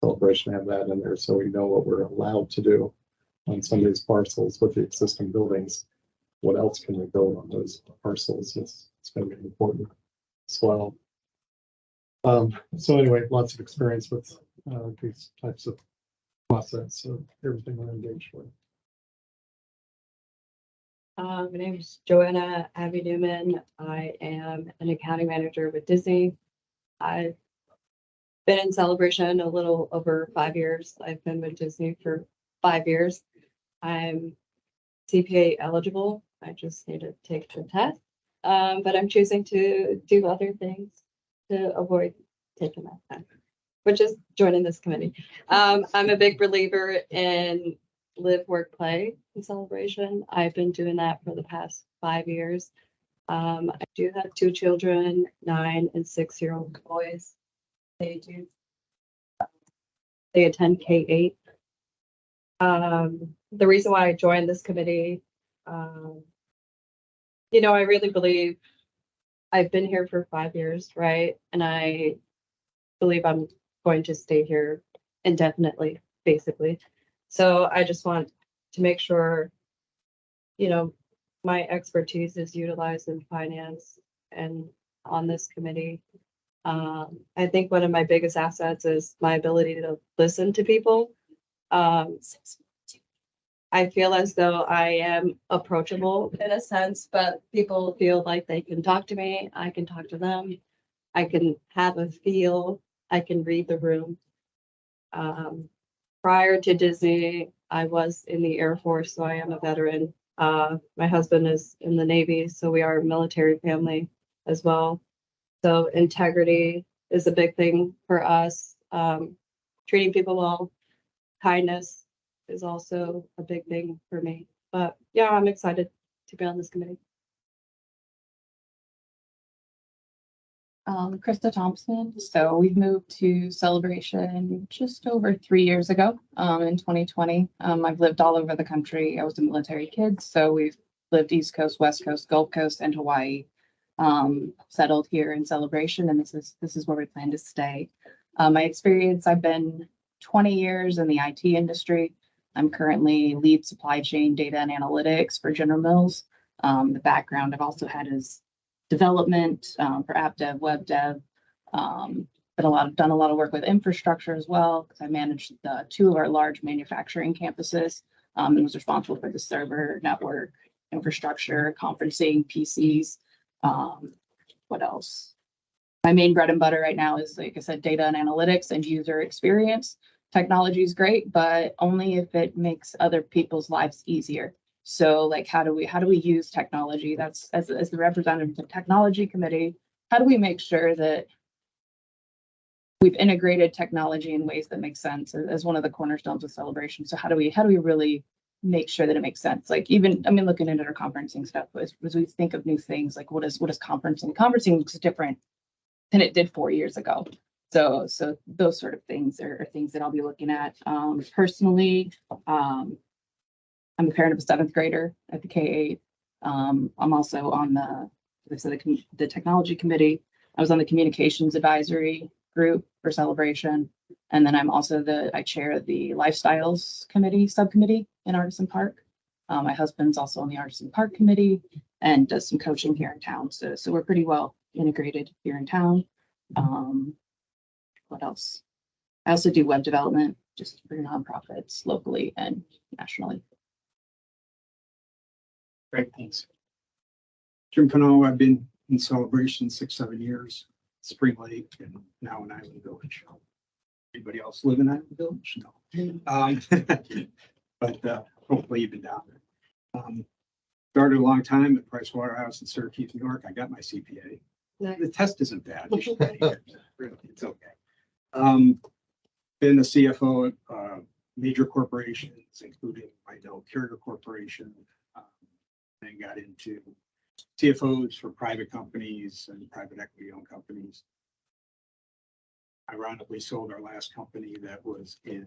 Celebration, have that in there so we know what we're allowed to do on some of these parcels with the existing buildings. What else can we build on those parcels? It's going to be important as well. So anyway, lots of experience with these types of process, so everything we're engaged with. My name is Joanna Abby Newman. I am an accounting manager with Disney. I've been in Celebration a little over 5 years. I've been with Disney for 5 years. I'm CPA eligible. I just need to take the test. But I'm choosing to do other things to avoid taking that test, which is joining this committee. I'm a big believer in live, work, play in Celebration. I've been doing that for the past 5 years. I do have 2 children, 9 and 6-year-old boys. They attend K-8. The reason why I joined this committee, I really believe I've been here for 5 years, right? And I believe I'm going to stay here indefinitely, basically. So I just want to make sure, my expertise is utilized in finance and on this committee. I think one of my biggest assets is my ability to listen to people. I feel as though I am approachable in a sense, but people feel like they can talk to me. I can talk to them. I can have a feel. I can read the room. Prior to Disney, I was in the Air Force, so I am a veteran. My husband is in the Navy, so we are a military family as well. So integrity is a big thing for us. Treating people well, kindness is also a big thing for me. But yeah, I'm excited to be on this committee. Krista Thompson. So we've moved to Celebration just over 3 years ago, in 2020. I've lived all over the country. I was a military kid, so we've lived East Coast, West Coast, Gulf Coast, and Hawaii. Settled here in Celebration, and this is where we plan to stay. My experience, I've been 20 years in the IT industry. I'm currently lead supply chain data and analytics for General Mills. The background I've also had is development for app dev, web dev, done a lot of work with infrastructure as well, because I managed 2 of our large manufacturing campuses and was responsible for the server, network, infrastructure, conferencing, PCs. What else? My main bread and butter right now is, like I said, data and analytics and user experience. Technology is great, but only if it makes other people's lives easier. So like, how do we use technology? That's as the representative of the technology committee, how do we make sure that we've integrated technology in ways that make sense as one of the cornerstones of Celebration? So how do we really make sure that it makes sense? Like, even, looking into our conferencing stuff, as we think of new things, like what is conferencing? Conferencing looks different than it did 4 years ago. So those sort of things are things that I'll be looking at. Personally, I'm a parent of a 7th grader at the K-8. I'm also on the technology committee. I was on the communications advisory group for Celebration. And then I'm also I chair the lifestyles committee subcommittee in Artisan Park. My husband's also on the Artisan Park committee and does some coaching here in town. So we're pretty well integrated here in town. What else? I also do web development just for nonprofits locally and nationally. Great, thanks. Jim Pano, I've been in Celebration 6-7 years, Spring Lake, and now in Island Village. Anybody else live in Island Village? No. But hopefully you've been down there. Started a long time at Pricewaterhouse in Syracuse, New York. I got my CPA. The test isn't bad. You should take it. Really, it's okay. Been a CFO at major corporations, including I know Carrier Corporation. And got into CFOs for private companies and private equity owned companies. Ironically, sold our last company that was in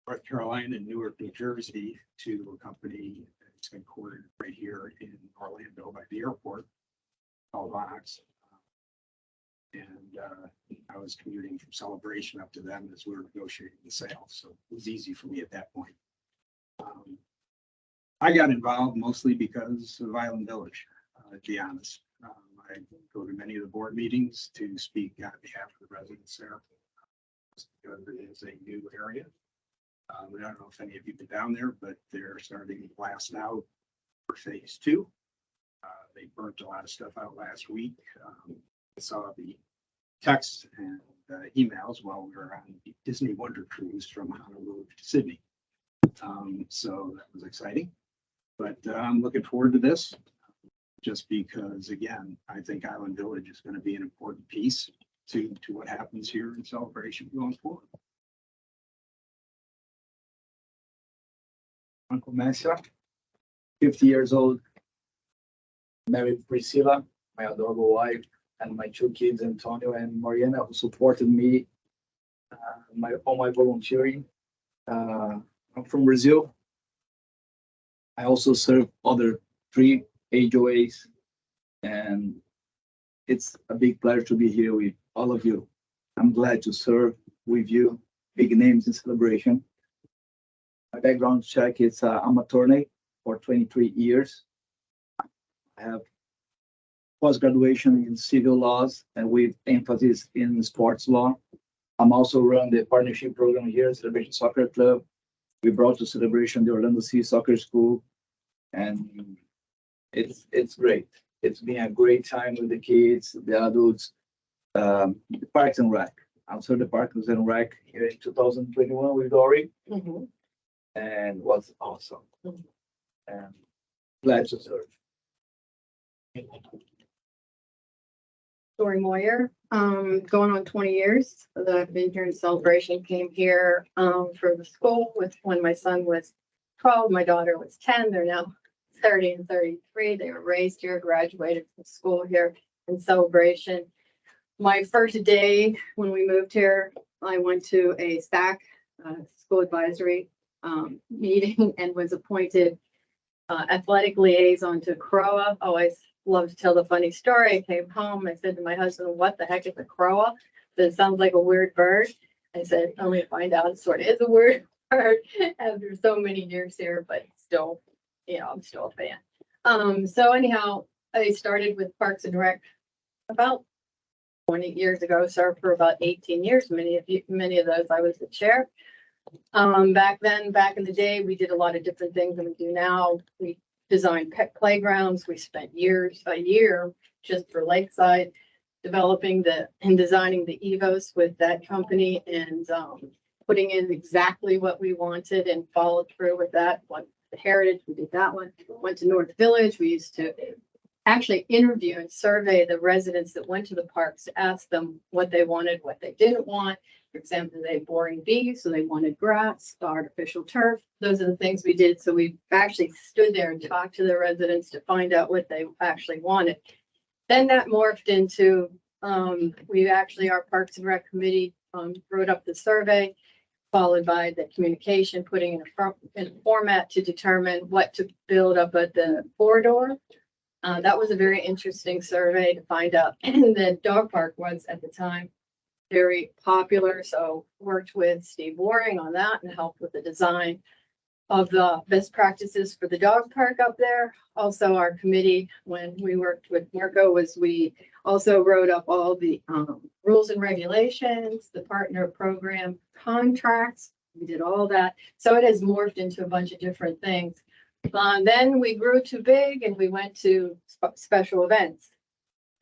North Carolina and Newark, New Jersey, to a company that's headquartered right here in Orlando by the airport, called Vox. And I was commuting from Celebration up to them as we were negotiating the sale, so it was easy for me at that point. I got involved mostly because of Island Village, to be honest. I go to many of the board meetings to speak on behalf of the residents there. Because it is a new area. I don't know if any of you have been down there, but they're starting to blast out for phase 2. They burnt a lot of stuff out last week. I saw the texts and emails while we were on the Disney Wonder Cruise from Honolulu to Sydney. So that was exciting. But I'm looking forward to this just because, again, I think Island Village is going to be an important piece to what happens here in Celebration going forward. Uncle Mesa, 50 years old, married Priscilla, my adorable wife, and my 2 kids, Antonio and Mariana, who supported me on my volunteering. I'm from Brazil. I also serve other 3 HOAs, and it's a big pleasure to be here with all of you. I'm glad to serve with you, big names in Celebration. My background check is I'm an attorney for 23 years. I have post-graduation in civil laws and with emphasis in sports law. I'm also run the partnership program here at Celebration Soccer Club. We brought to Celebration the Orlando City Soccer School, and it's great. It's been a great time with the kids, the adults, the Parks and Rec. I'm sure the Parks and Rec here in 2021 with Dory, and was awesome. And glad to serve. Dory Moyer, going on 20 years that I've been here in Celebration. Came here for the school with when my son was 12, my daughter was 10. They're now 30 and 33. They were raised here, graduated from school here in Celebration. My first day when we moved here, I went to a SAC, school advisory meeting, and was appointed athletic liaison to CROA. Always love to tell the funny story. I came home, I said to my husband, what the heck is a CROA? That sounds like a weird bird. I said, only to find out it sort of is a weird bird after so many years here, but still, you know, I'm still a fan. So anyhow, I started with Parks and Rec about 20 years ago, served for about 18 years. Many of those I was the chair. Back in the day, we did a lot of different things than we do now. We designed pet playgrounds. We spent a year just for Lakeside, developing and designing the EVOS with that company, and putting in exactly what we wanted and followed through with that. One, the Heritage, we did that one. Went to North Village. We used to actually interview and survey the residents that went to the parks to ask them what they wanted, what they didn't want. For example, they boring bees, so they wanted grass, artificial turf. Those are the things we did. So we actually stood there and talked to the residents to find out what they actually wanted. Then that morphed into, our Parks and Rec committee wrote up the survey, followed by the communication, putting in a format to determine what to build up at the corridor. That was a very interesting survey to find out that dog park was at the time very popular. So worked with Steve Waring on that and helped with the design of the best practices for the dog park up there. Also, our committee, when we worked with Marco, we also wrote up all the rules and regulations, the partner program contracts. We did all that. So it has morphed into a bunch of different things. Then we grew too big and we went to special events,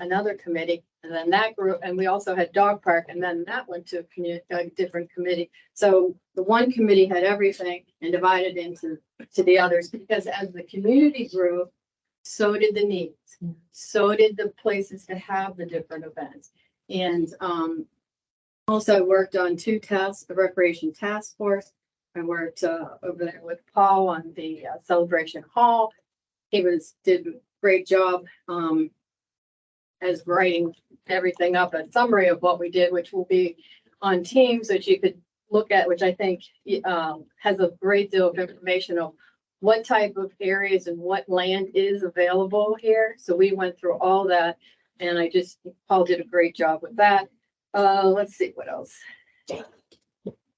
another committee, and then that grew, and we also had dog park, and then that went to a different committee. So the one committee had everything and divided into the others, because as the community grew, So did the needs. So did the places to have the different events. And also I worked on 2 tasks, the recreation task force. I worked over there with Paul on the celebration hall. He did a great job as writing everything up, a summary of what we did, which will be on Teams that you could look at, which I think has a great deal of information of what type of areas and what land is available here. So we went through all that, and Paul did a great job with that. Let's see what else.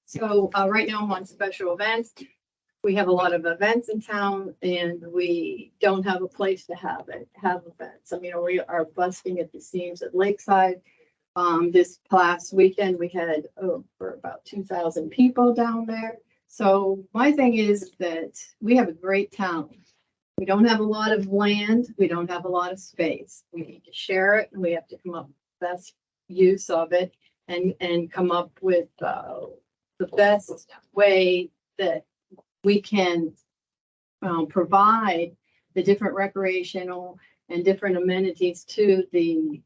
So right now I'm on special events. We have a lot of events in town, and we don't have a place to have events. I mean, we are busting at the seams at Lakeside. This past weekend, we had for about 2,000 people down there. So my thing is that we have a great town. We don't have a lot of land. We don't have a lot of space. We need to share it, and we have to come up with the best use of it, and come up with the best way that we can provide the different recreational and different amenities to the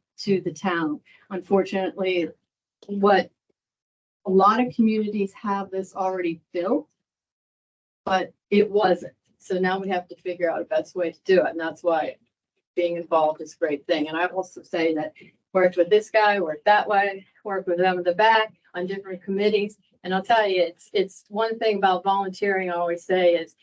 town. Unfortunately, what a lot of communities have this already built, but it wasn't. So now we have to figure out a best way to do it. And that's why being involved is a great thing. And I also say that worked with this guy, worked that way, worked with them in the back on different committees. And I'll tell you, it's one thing about volunteering I always say is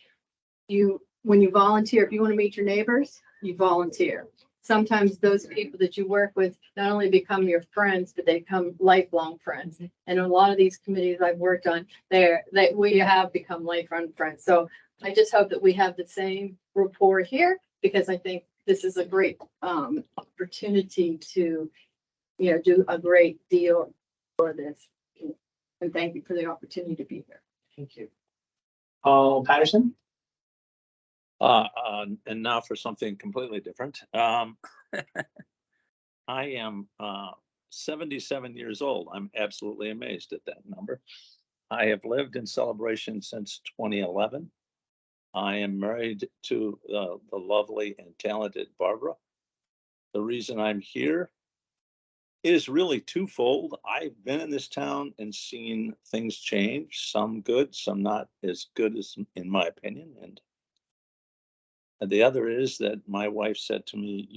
when you volunteer, if you want to meet your neighbors, you volunteer. Sometimes those people that you work with not only become your friends, but they become lifelong friends. And a lot of these committees I've worked on, we have become lifelong friends. So I just hope that we have the same rapport here, because I think this is a great opportunity to, do a great deal for this. And thank you for the opportunity to be here. Thank you. Paul Patterson? And now for something completely different. I am 77 years old. I'm absolutely amazed at that number. I have lived in Celebration since 2011. I am married to the lovely and talented Barbara. The reason I'm here is really twofold. I've been in this town and seen things change, some good, some not as good as in my opinion. And the other is that my wife said to me,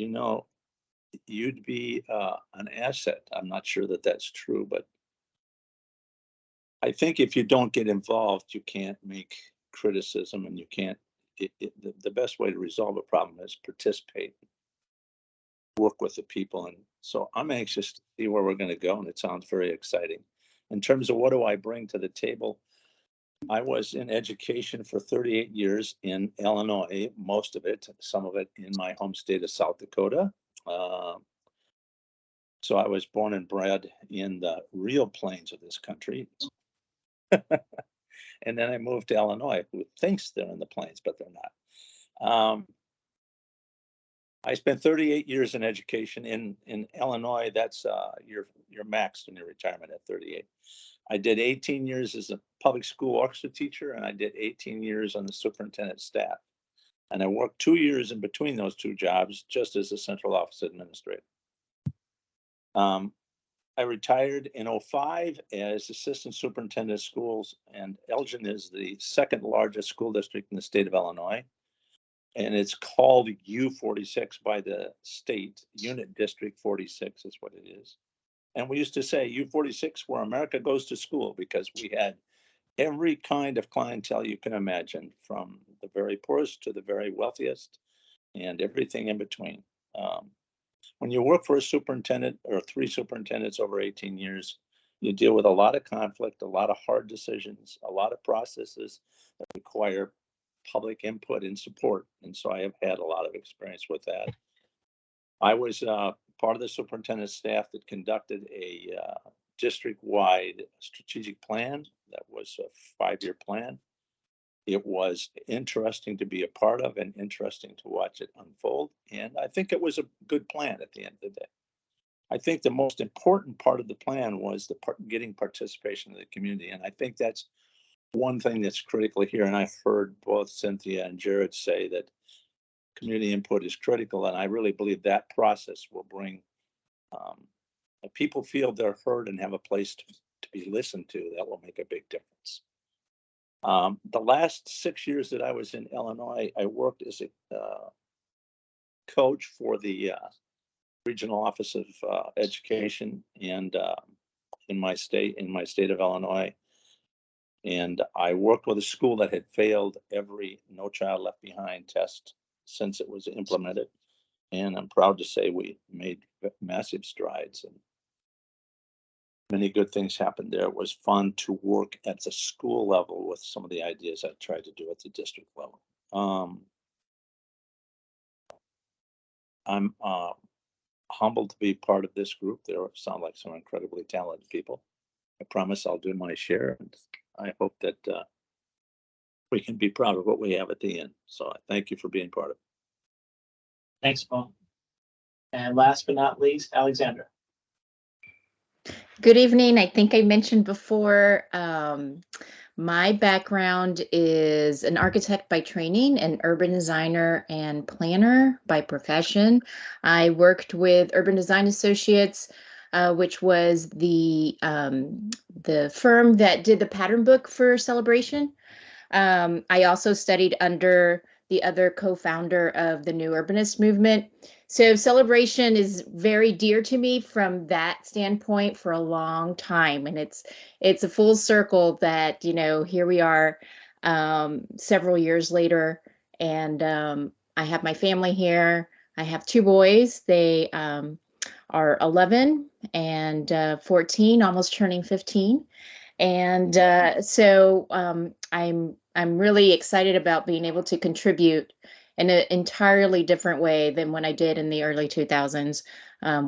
you'd be an asset. I'm not sure that that's true, but I think if you don't get involved, you can't make criticism, and you can't, the best way to resolve a problem is participate, work with the people. And so I'm anxious to see where we're going to go, and it sounds very exciting. In terms of what do I bring to the table, I was in education for 38 years in Illinois, most of it, some of it in my home state of South Dakota. So I was born and bred in the real plains of this country. And then I moved to Illinois, who thinks they're in the plains, but they're not. I spent 38 years in education in Illinois. That's you're maxed in your retirement at 38. I did 18 years as a public school orchestra teacher, and I did 18 years on the superintendent staff. And I worked 2 years in between those 2 jobs just as a central office administrator. I retired in 2005 as assistant superintendent of schools, and Elgin is the second largest school district in the state of Illinois. And it's called U46 by the state. Unit District 46 is what it is. And we used to say U46 where America goes to school, because we had every kind of clientele you can imagine, from the very poorest to the very wealthiest and everything in between. When you work for a superintendent or 3 superintendents over 18 years, you deal with a lot of conflict, a lot of hard decisions, a lot of processes that require public input and support. And so I have had a lot of experience with that. I was part of the superintendent staff that conducted a district-wide strategic plan that was a 5-year plan. It was interesting to be a part of and interesting to watch it unfold. And I think it was a good plan at the end of the day. I think the most important part of the plan was getting participation of the community. And I think that's one thing that's critical here. And I've heard both Cynthia and Jared say that community input is critical, and I really believe that process will bring, if people feel they're heard and have a place to be listened to, that will make a big difference. The last 6 years that I was in Illinois, I worked as a coach for the regional office of education and in my state of Illinois. And I worked with a school that had failed every No Child Left Behind test since it was implemented. And I'm proud to say we made massive strides and many good things happened there. It was fun to work at the school level with some of the ideas I tried to do at the district level. I'm humbled to be part of this group. They sound like some incredibly talented people. I promise I'll do my share, and I hope that we can be proud of what we have at the end. So I thank you for being part of it. Thanks, Paul. And last but not least, Alexandra. Good evening. I think I mentioned before, my background is an architect by training, an urban designer and planner by profession. I worked with Urban Design Associates, which was the firm that did the pattern book for Celebration. I also studied under the other co-founder of the New Urbanist movement. So Celebration is very dear to me from that standpoint for a long time. And it's a full circle that, you know, here we are several years later, and I have my family here. I have 2 boys. They are 11 and 14, almost turning 15. And so I'm really excited about being able to contribute in an entirely different way than when I did in the early 2000s,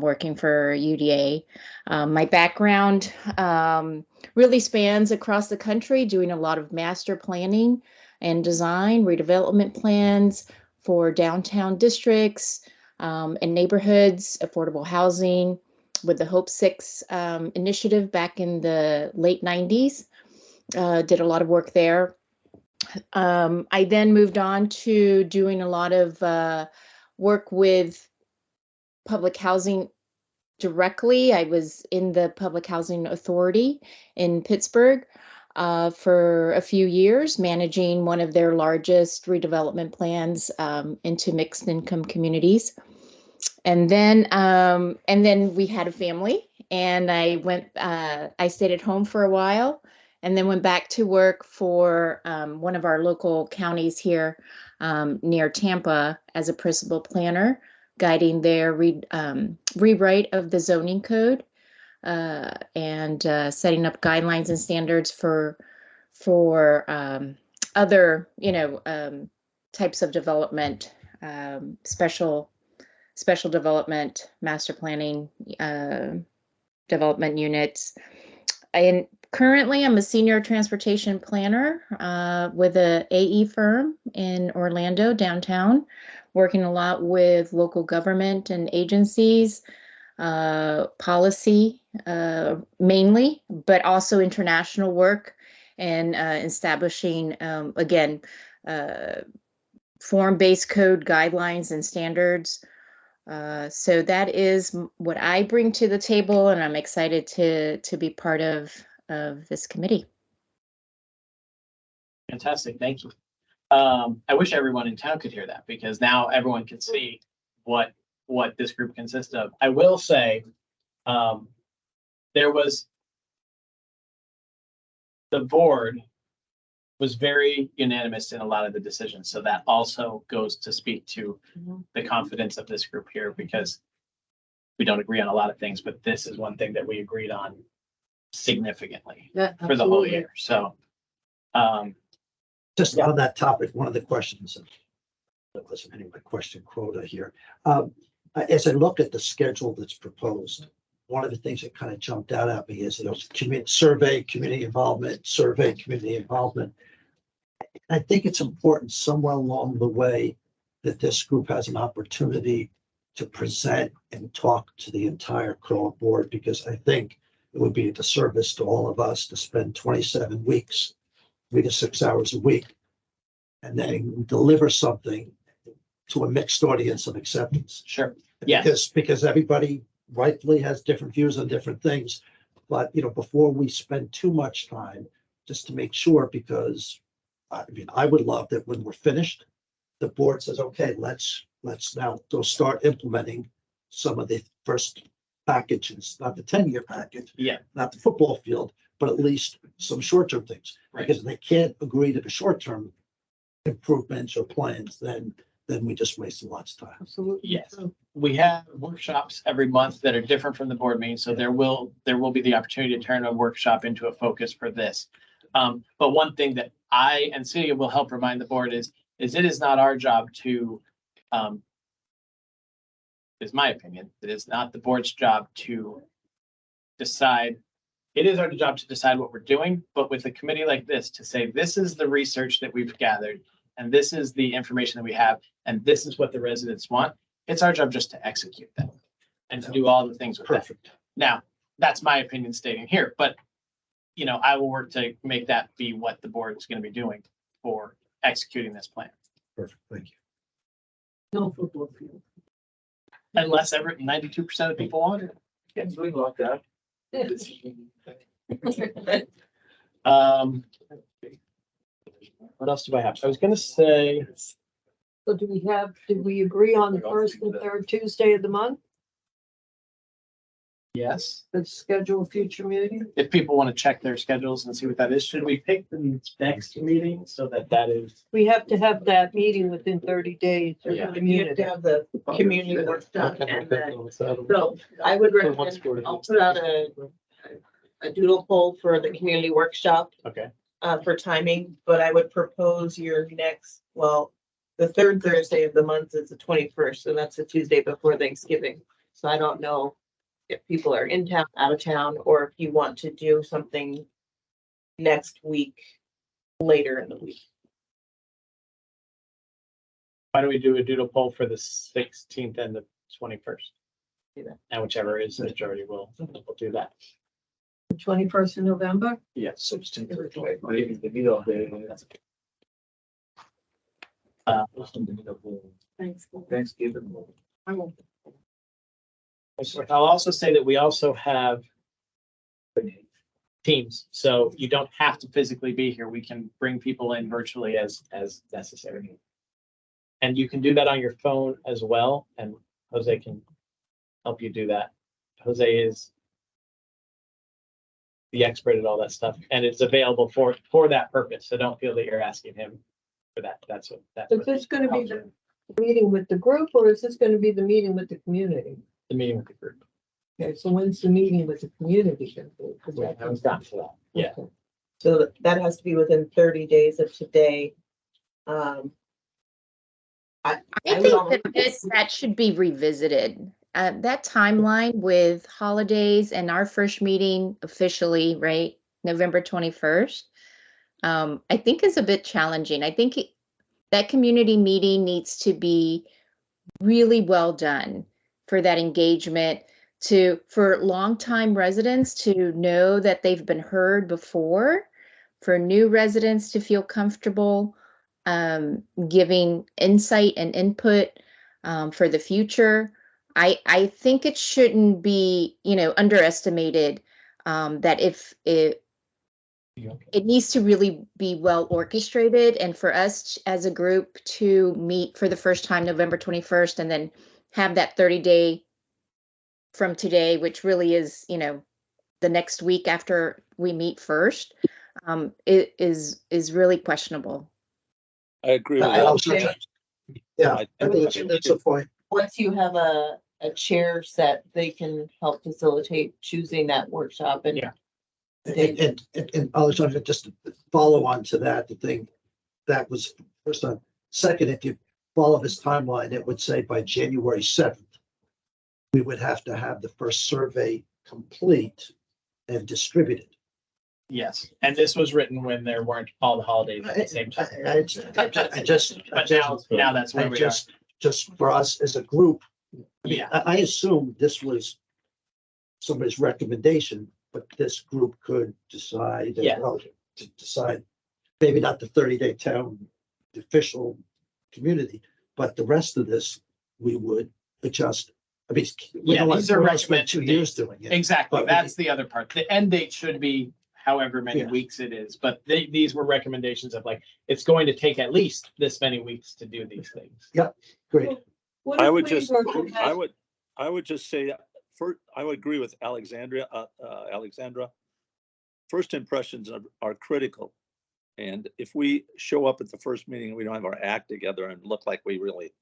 working for UDA. My background really spans across the country, doing a lot of master planning and design, redevelopment plans for downtown districts and neighborhoods, affordable housing, with the Hope 6 initiative back in the late 90s. Did a lot of work there. I then moved on to doing a lot of work with public housing directly. I was in the Public Housing Authority in Pittsburgh for a few years, managing one of their largest redevelopment plans into mixed income communities. And then we had a family, and I stayed at home for a while, and then went back to work for one of our local counties here near Tampa as a principal planner, guiding their rewrite of the zoning code and setting up guidelines and standards for other, types of development, special development, master planning, development units. And currently I'm a senior transportation planner with a AE firm in Orlando, downtown, working a lot with local government and agencies, policy mainly, but also international work and establishing, again, form-based code guidelines and standards. So that is what I bring to the table, and I'm excited to be part of this committee. Fantastic, thank you. I wish everyone in town could hear that, because now everyone can see what this group consists of. I will say, the board was very unanimous in a lot of the decisions. So that also goes to speak to the confidence of this group here, because we don't agree on a lot of things, but this is one thing that we agreed on significantly for the whole year. So just on that topic, one of the questions, that wasn't any of my question quota here. As I looked at the schedule that's proposed, one of the things that kind of jumped out at me is, survey, community involvement, survey, community involvement. I think it's important somewhere along the way that this group has an opportunity to present and talk to the entire CROA board, because I think it would be a disservice to all of us to spend 27 weeks, 3 to 6 hours a week, and then deliver something to a mixed audience of acceptance. Sure. Yeah. Because everybody rightfully has different views on different things. But, before we spend too much time, just to make sure, because I mean, I would love that when we're finished, the board says, okay, let's now go start implementing some of the first packages, not the 10-year package, Yeah. not the football field, but at least some short-term things. Right. Because if they can't agree to the short-term improvements or plans, then we just wasted lots of time. Absolutely. Yes. We have workshops every month that are different from the board meeting, so there will be the opportunity to turn a workshop into a focus for this. But one thing that I and Celia will help remind the board is it is not our job to, is my opinion, it is not the board's job to decide. It is our job to decide what we're doing, but with a committee like this, to say, this is the research that we've gathered, and this is the information that we have, and this is what the residents want. It's our job just to execute that and to do all the things with that. Perfect. Now, that's my opinion stating here, but I will work to make that be what the board is going to be doing for executing this plan. Perfect. Thank you. No football field. Unless 92% of people want it. Yes, we like that. What else do I have? I was going to say, So did we agree on the first and third Tuesday of the month? yes, Let's schedule a future meeting. if people want to check their schedules and see what that is, should we pick the next meeting so that is? We have to have that meeting within 30 days for Yeah. the community. have the community workshop and then, so I would recommend, I'll put out a doodle poll for the community workshop, Okay. for timing, but I would propose your next, the third Thursday of the month is the 21st, and that's the Tuesday before Thanksgiving. So I don't know if people are in town, out of town, or if you want to do something next week, later in the week. Why don't we do a doodle poll for the 16th and the 21st? Do that. And whichever is the majority, we'll do that. 21st of November. Yes. 16th, maybe the middle of the. Thanksgiving. I won't. I'll also say that we also have teams, so you don't have to physically be here. We can bring people in virtually as necessary. And you can do that on your phone as well, and Jose can help you do that. Jose is the expert at all that stuff, and it's available for that purpose, so don't feel that you're asking him for that. That's what. Is this going to be the meeting with the group, or is this going to be the meeting with the community? The meeting with the group. Okay, so when's the meeting with the community? We haven't gotten to that. Yeah. Okay. So that has to be within 30 days of today. I I would think almost- that should be revisited. That timeline with holidays and our first meeting officially, right, November 21st, I think is a bit challenging. I think that community meeting needs to be really well done for that engagement, for longtime residents to know that they've been heard before, for new residents to feel comfortable giving insight and input for the future. I think it shouldn't be, underestimated that if it needs to really be well orchestrated, and for us as a group to meet for the first time November 21st and then have that 30-day from today, which really is, the next week after we meet first, it is really questionable. I agree with I would that. say- Yeah, I I think that's a point. Once you have a chair set, they can help facilitate choosing that workshop and. Yeah. And Alexandra, just to follow on to that, the thing that was first time. Second, if you follow this timeline, it would say by January 7th, we would have to have the first survey complete and distributed. Yes, and this was written when there weren't all the holidays at the same time. But now that's where we are. Just for us as a group, Yeah, I assume this was somebody's recommendation, but this group could decide. Yeah. To decide, maybe not the 30-day town, the official community, but the rest of this, we would adjust. I mean, we Yeah, don't want these are to spend 2 recommended years dates. doing it. Exactly, But we- that's the other part. The end date should be however many Yeah. weeks it is, but these were recommendations of like, it's going to take at least this many weeks to do these things. Great. What I if would we just, were to I have- would, I would just say, I would agree with Alexandra. First impressions are critical. And if we show up at the first meeting and we don't have our act together and look like we really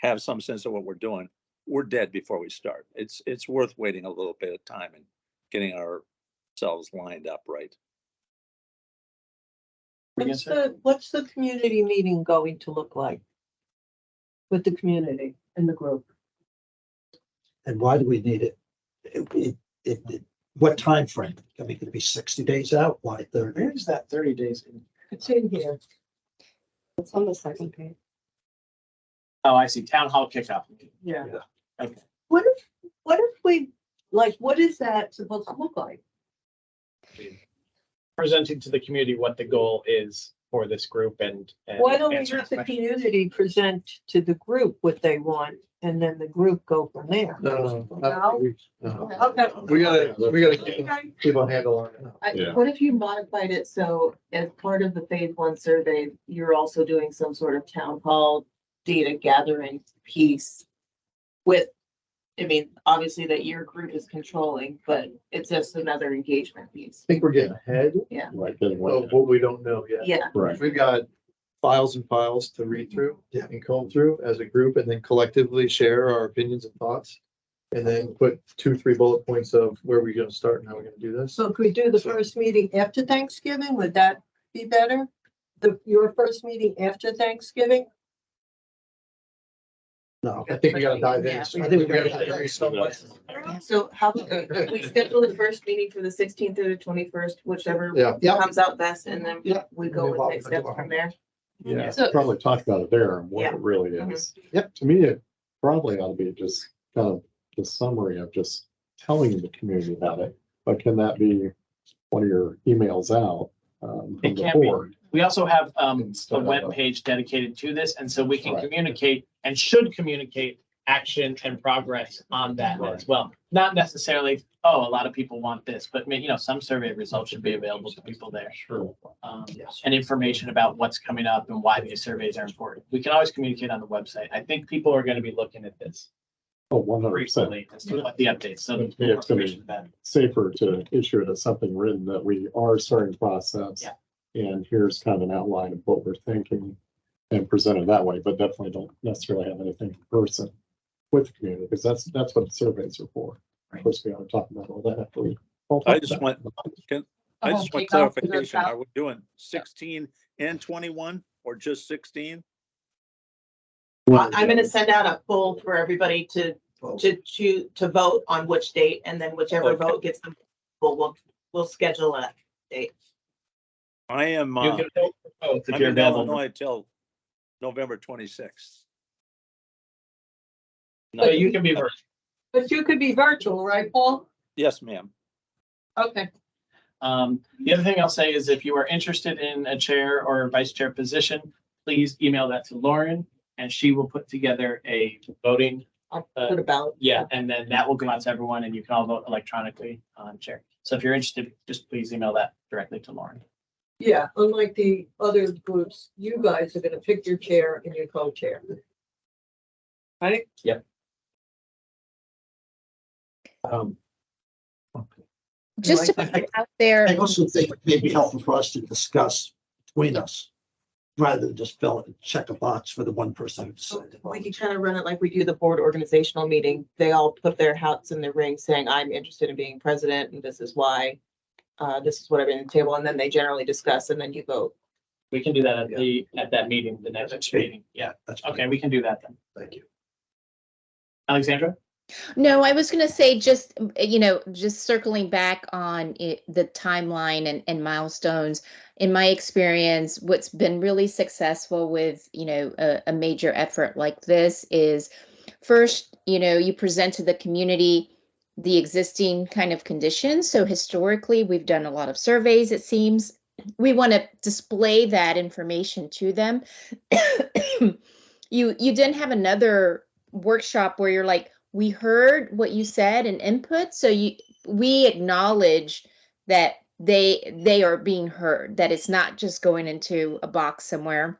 have some sense of what we're doing, we're dead before we start. It's worth waiting a little bit of time and getting ourselves lined up right. What's the community meeting going to look like? With the community and the group? And why do we need it? What time frame? I mean, could it be 60 days out? Why 30? Where is that 30 days? It's in here. It's on the second page. Oh, I see, town hall kickoff. Yeah. Okay. What if we, like, what is that supposed to look like? Presenting to the community what the goal is for this group and. Why don't we answering have the questions. community present to the group what they want and then the group go from there? No. Okay. We gotta keep a handle on it. Yeah. What if you modified it so as part of the phase one survey, you're also doing some sort of town hall data gathering piece with, I mean, obviously that your group is controlling, but it's just another engagement piece. I think we're getting ahead Right, then of what- what we don't know yet. Yeah. right. We've got files and files to read through and comb through as a group and then collectively share our opinions and thoughts. And then put 2-3 bullet points of where we're gonna start and how we're gonna do this. So could we do the first meeting after Thanksgiving? Would that be better? Your first meeting after Thanksgiving? No. I think we gotta dive in. Yeah. I think we gotta dive in so much. So how about we schedule the first meeting for the 16th or the 21st, whichever Yeah. comes out best, and then Yeah. we go with next steps from there. Yeah, So- probably talk about it there and what Yeah. it really Mhm. is. Yep, to me, it probably ought to be just kind of the summary of just telling the community about it. But can that be one of your emails out from It the can be. board? We also have a Instead of web page dedicated to this, and so we can Right. communicate and should communicate action and progress on that Right. as well. Not necessarily, oh, a lot of people want this, but maybe, some survey results should be available to people there. Sure. And information about what's coming up and why these surveys are important. We can always communicate on the website. I think people are going to be looking at this Oh, 100%. frequently as to what the updates. So Yeah, it's gonna be- information about it. Safer to issue it as something written that we are starting the process. Yeah. And here's kind of an outline of what we're thinking and present it that way, but definitely don't necessarily have anything in person with the community, because that's what surveys are for. Of course, we ought to talk about all that after we. all I talk just about want, it. I Oh, just want kick off the clarification. top. Are we doing 16 and 21 or just 16? I'm gonna send out a poll for everybody to choose, to vote on which date, and then whichever Okay. vote gets them, we'll schedule a date. I am You can vote for both if I'm you're in available. Illinois till November 26th. But you can be virtual. But you could be virtual, right, Paul? Yes, ma'am. Okay. The other thing I'll say is if you are interested in a chair or vice chair position, please email that to Lauren and she will put together a voting. I'll put about. Yeah, and then that will go out to everyone and you can all vote electronically on chair. So if you're interested, just please email that directly to Lauren. Yeah, unlike the other groups, you guys are gonna pick your chair and your co-chair. Right? Just to put it out there, I also think it may be helpful for us to discuss between us, rather than just fill it and check a box for the one person. who decided to We vote. can kind of run it like we do the board organizational meeting. They all put their hats in the ring saying, I'm interested in being president and this is why. This is what I've been in the table, and then they generally discuss and then you vote. We can do that at that meeting, the next meeting. Yeah. That's Okay, we can do that then. Thank you. Alexandra? no, I was gonna say just, just circling back on the timeline and milestones. In my experience, what's been really successful with, a major effort like this is first, you present to the community the existing kind of conditions. So historically, we've done a lot of surveys, it seems. We want to display that information to them. you didn't have another workshop where you're like, we heard what you said and input, so we acknowledge that they are being heard, that it's not just going into a box somewhere.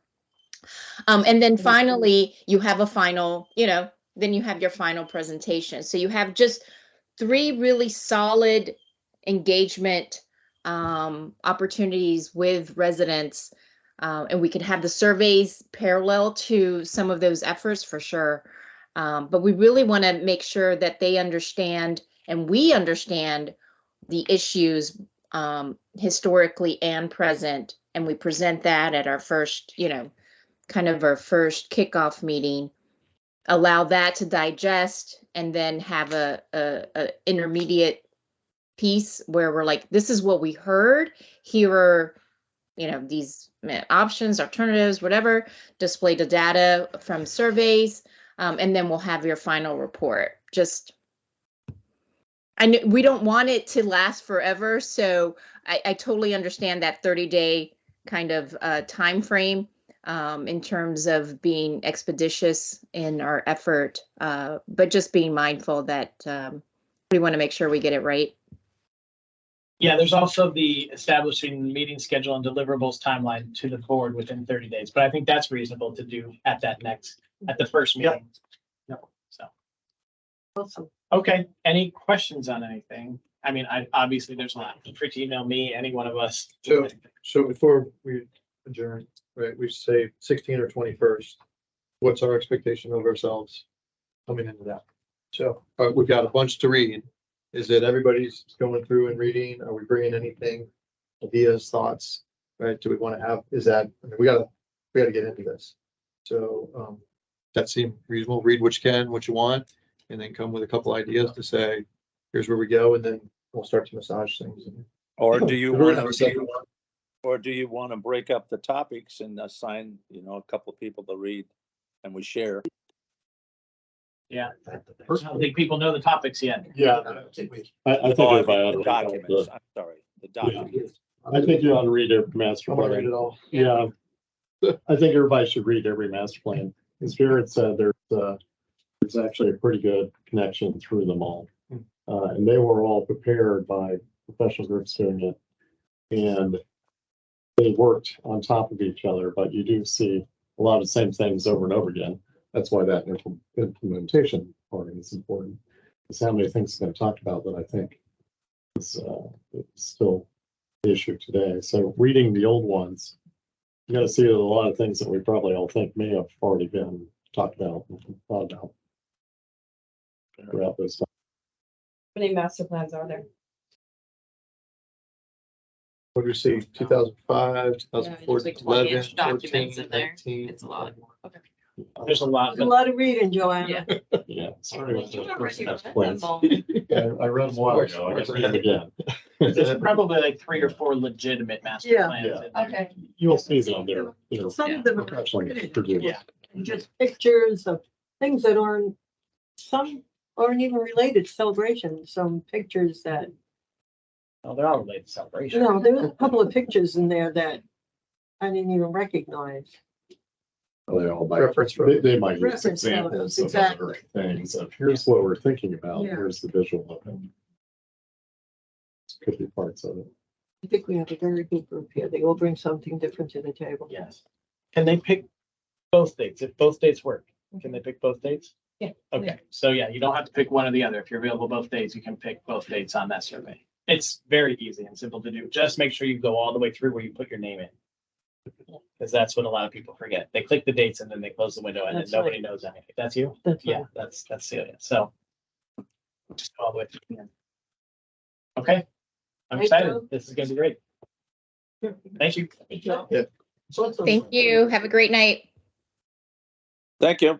And then finally, you have a final, then you have your final presentation. So you have just 3 really solid engagement opportunities with residents. And we could have the surveys parallel to some of those efforts for sure. But we really want to make sure that they understand and we understand the issues historically and present. And we present that at our first, kind of our first kickoff meeting, allow that to digest, and then have a intermediate piece where we're like, this is what we heard. Here are, these options, alternatives, whatever, display the data from surveys, and then we'll have your final report. We don't want it to last forever, so I totally understand that 30-day kind of time frame in terms of being expeditious in our effort, but just being mindful that we want to make sure we get it right. Yeah, there's also the establishing the meeting schedule and deliverables timeline to the board within 30 days, but I think that's reasonable to do at the first meeting. Yep. So, Awesome. okay, any questions on anything? I mean, obviously there's a lot. Feel free to email me, any one of us. So before we adjourn, right, we say 16 or 21st. What's our expectation of ourselves coming into that? So we've got a bunch to read. Is it everybody's going through and reading? Are we bringing anything, ideas, thoughts, right? Do we want to have, we gotta get into this. So that seems reasonable. Read what you can, what you want, and then come with a couple ideas to say, here's where we go. And then we'll start to massage things. Or do you We're gonna want have a second to, one. or do you want to break up the topics and assign, a couple of people to read and we share? Yeah, I don't think people know the topics yet. Yeah, I think everybody ought to The read documents, I'm sorry, the documents. I think you ought to read every master I want to read plan. it all. Yeah. I think everybody should read every master plan. As Jared said, there's actually a pretty good connection through them all. And they were all prepared by professional groups doing it. And they worked on top of each other, but you do see a lot of the same things over and over again. That's why that implementation part is important. Because how many things have been talked about that I think is still the issue today. So reading the old ones, you got to see a lot of things that we probably all think may have already been talked about and thought about throughout this time. How many master plans are there? What do we see? 2005, there's 2004, like 11, 20-inch documents 14, in there. 19. It's a lot. Okay. There's a lot. A lot of reading, Joanna. Yeah. Yeah. Sorry about You the already first read master them plans. all. I read them a while ago. I got to read them again. There's probably like 3 or 4 legitimate master Yeah. plans. Yeah. in there. Okay. You'll see them there. Some of them are Professionally produced. Yeah. just pictures of things that some aren't even related to celebration. Some pictures that, Oh, they're all related to celebration. there's a couple of pictures in there that I didn't even recognize. Well, they all might, Reference they might use Reference examples photos, of exactly. other things of here's what we're thinking about, Yeah. here's the visual of it. Could be parts of it. I think we have a very good group here. They all bring something different to the table. Yes. Can they pick both dates? If both dates work, can they pick both dates? Yeah. Okay, so yeah, you don't have to pick one or the other. If you're available both days, you can pick both dates on that survey. It's very easy and simple to do. Just make sure you go all the way through where you put your name in. Because that's what a lot of people forget. They click the dates and then they close the window and then That's nobody right. knows anything. That's you? That's Yeah, right. that's Celia. So just go all the way through the end. Okay, I'm Thank excited. you. This is gonna be great. Thank you. Thank you. Yeah. So it's Thank you. Have a great night. Thank you.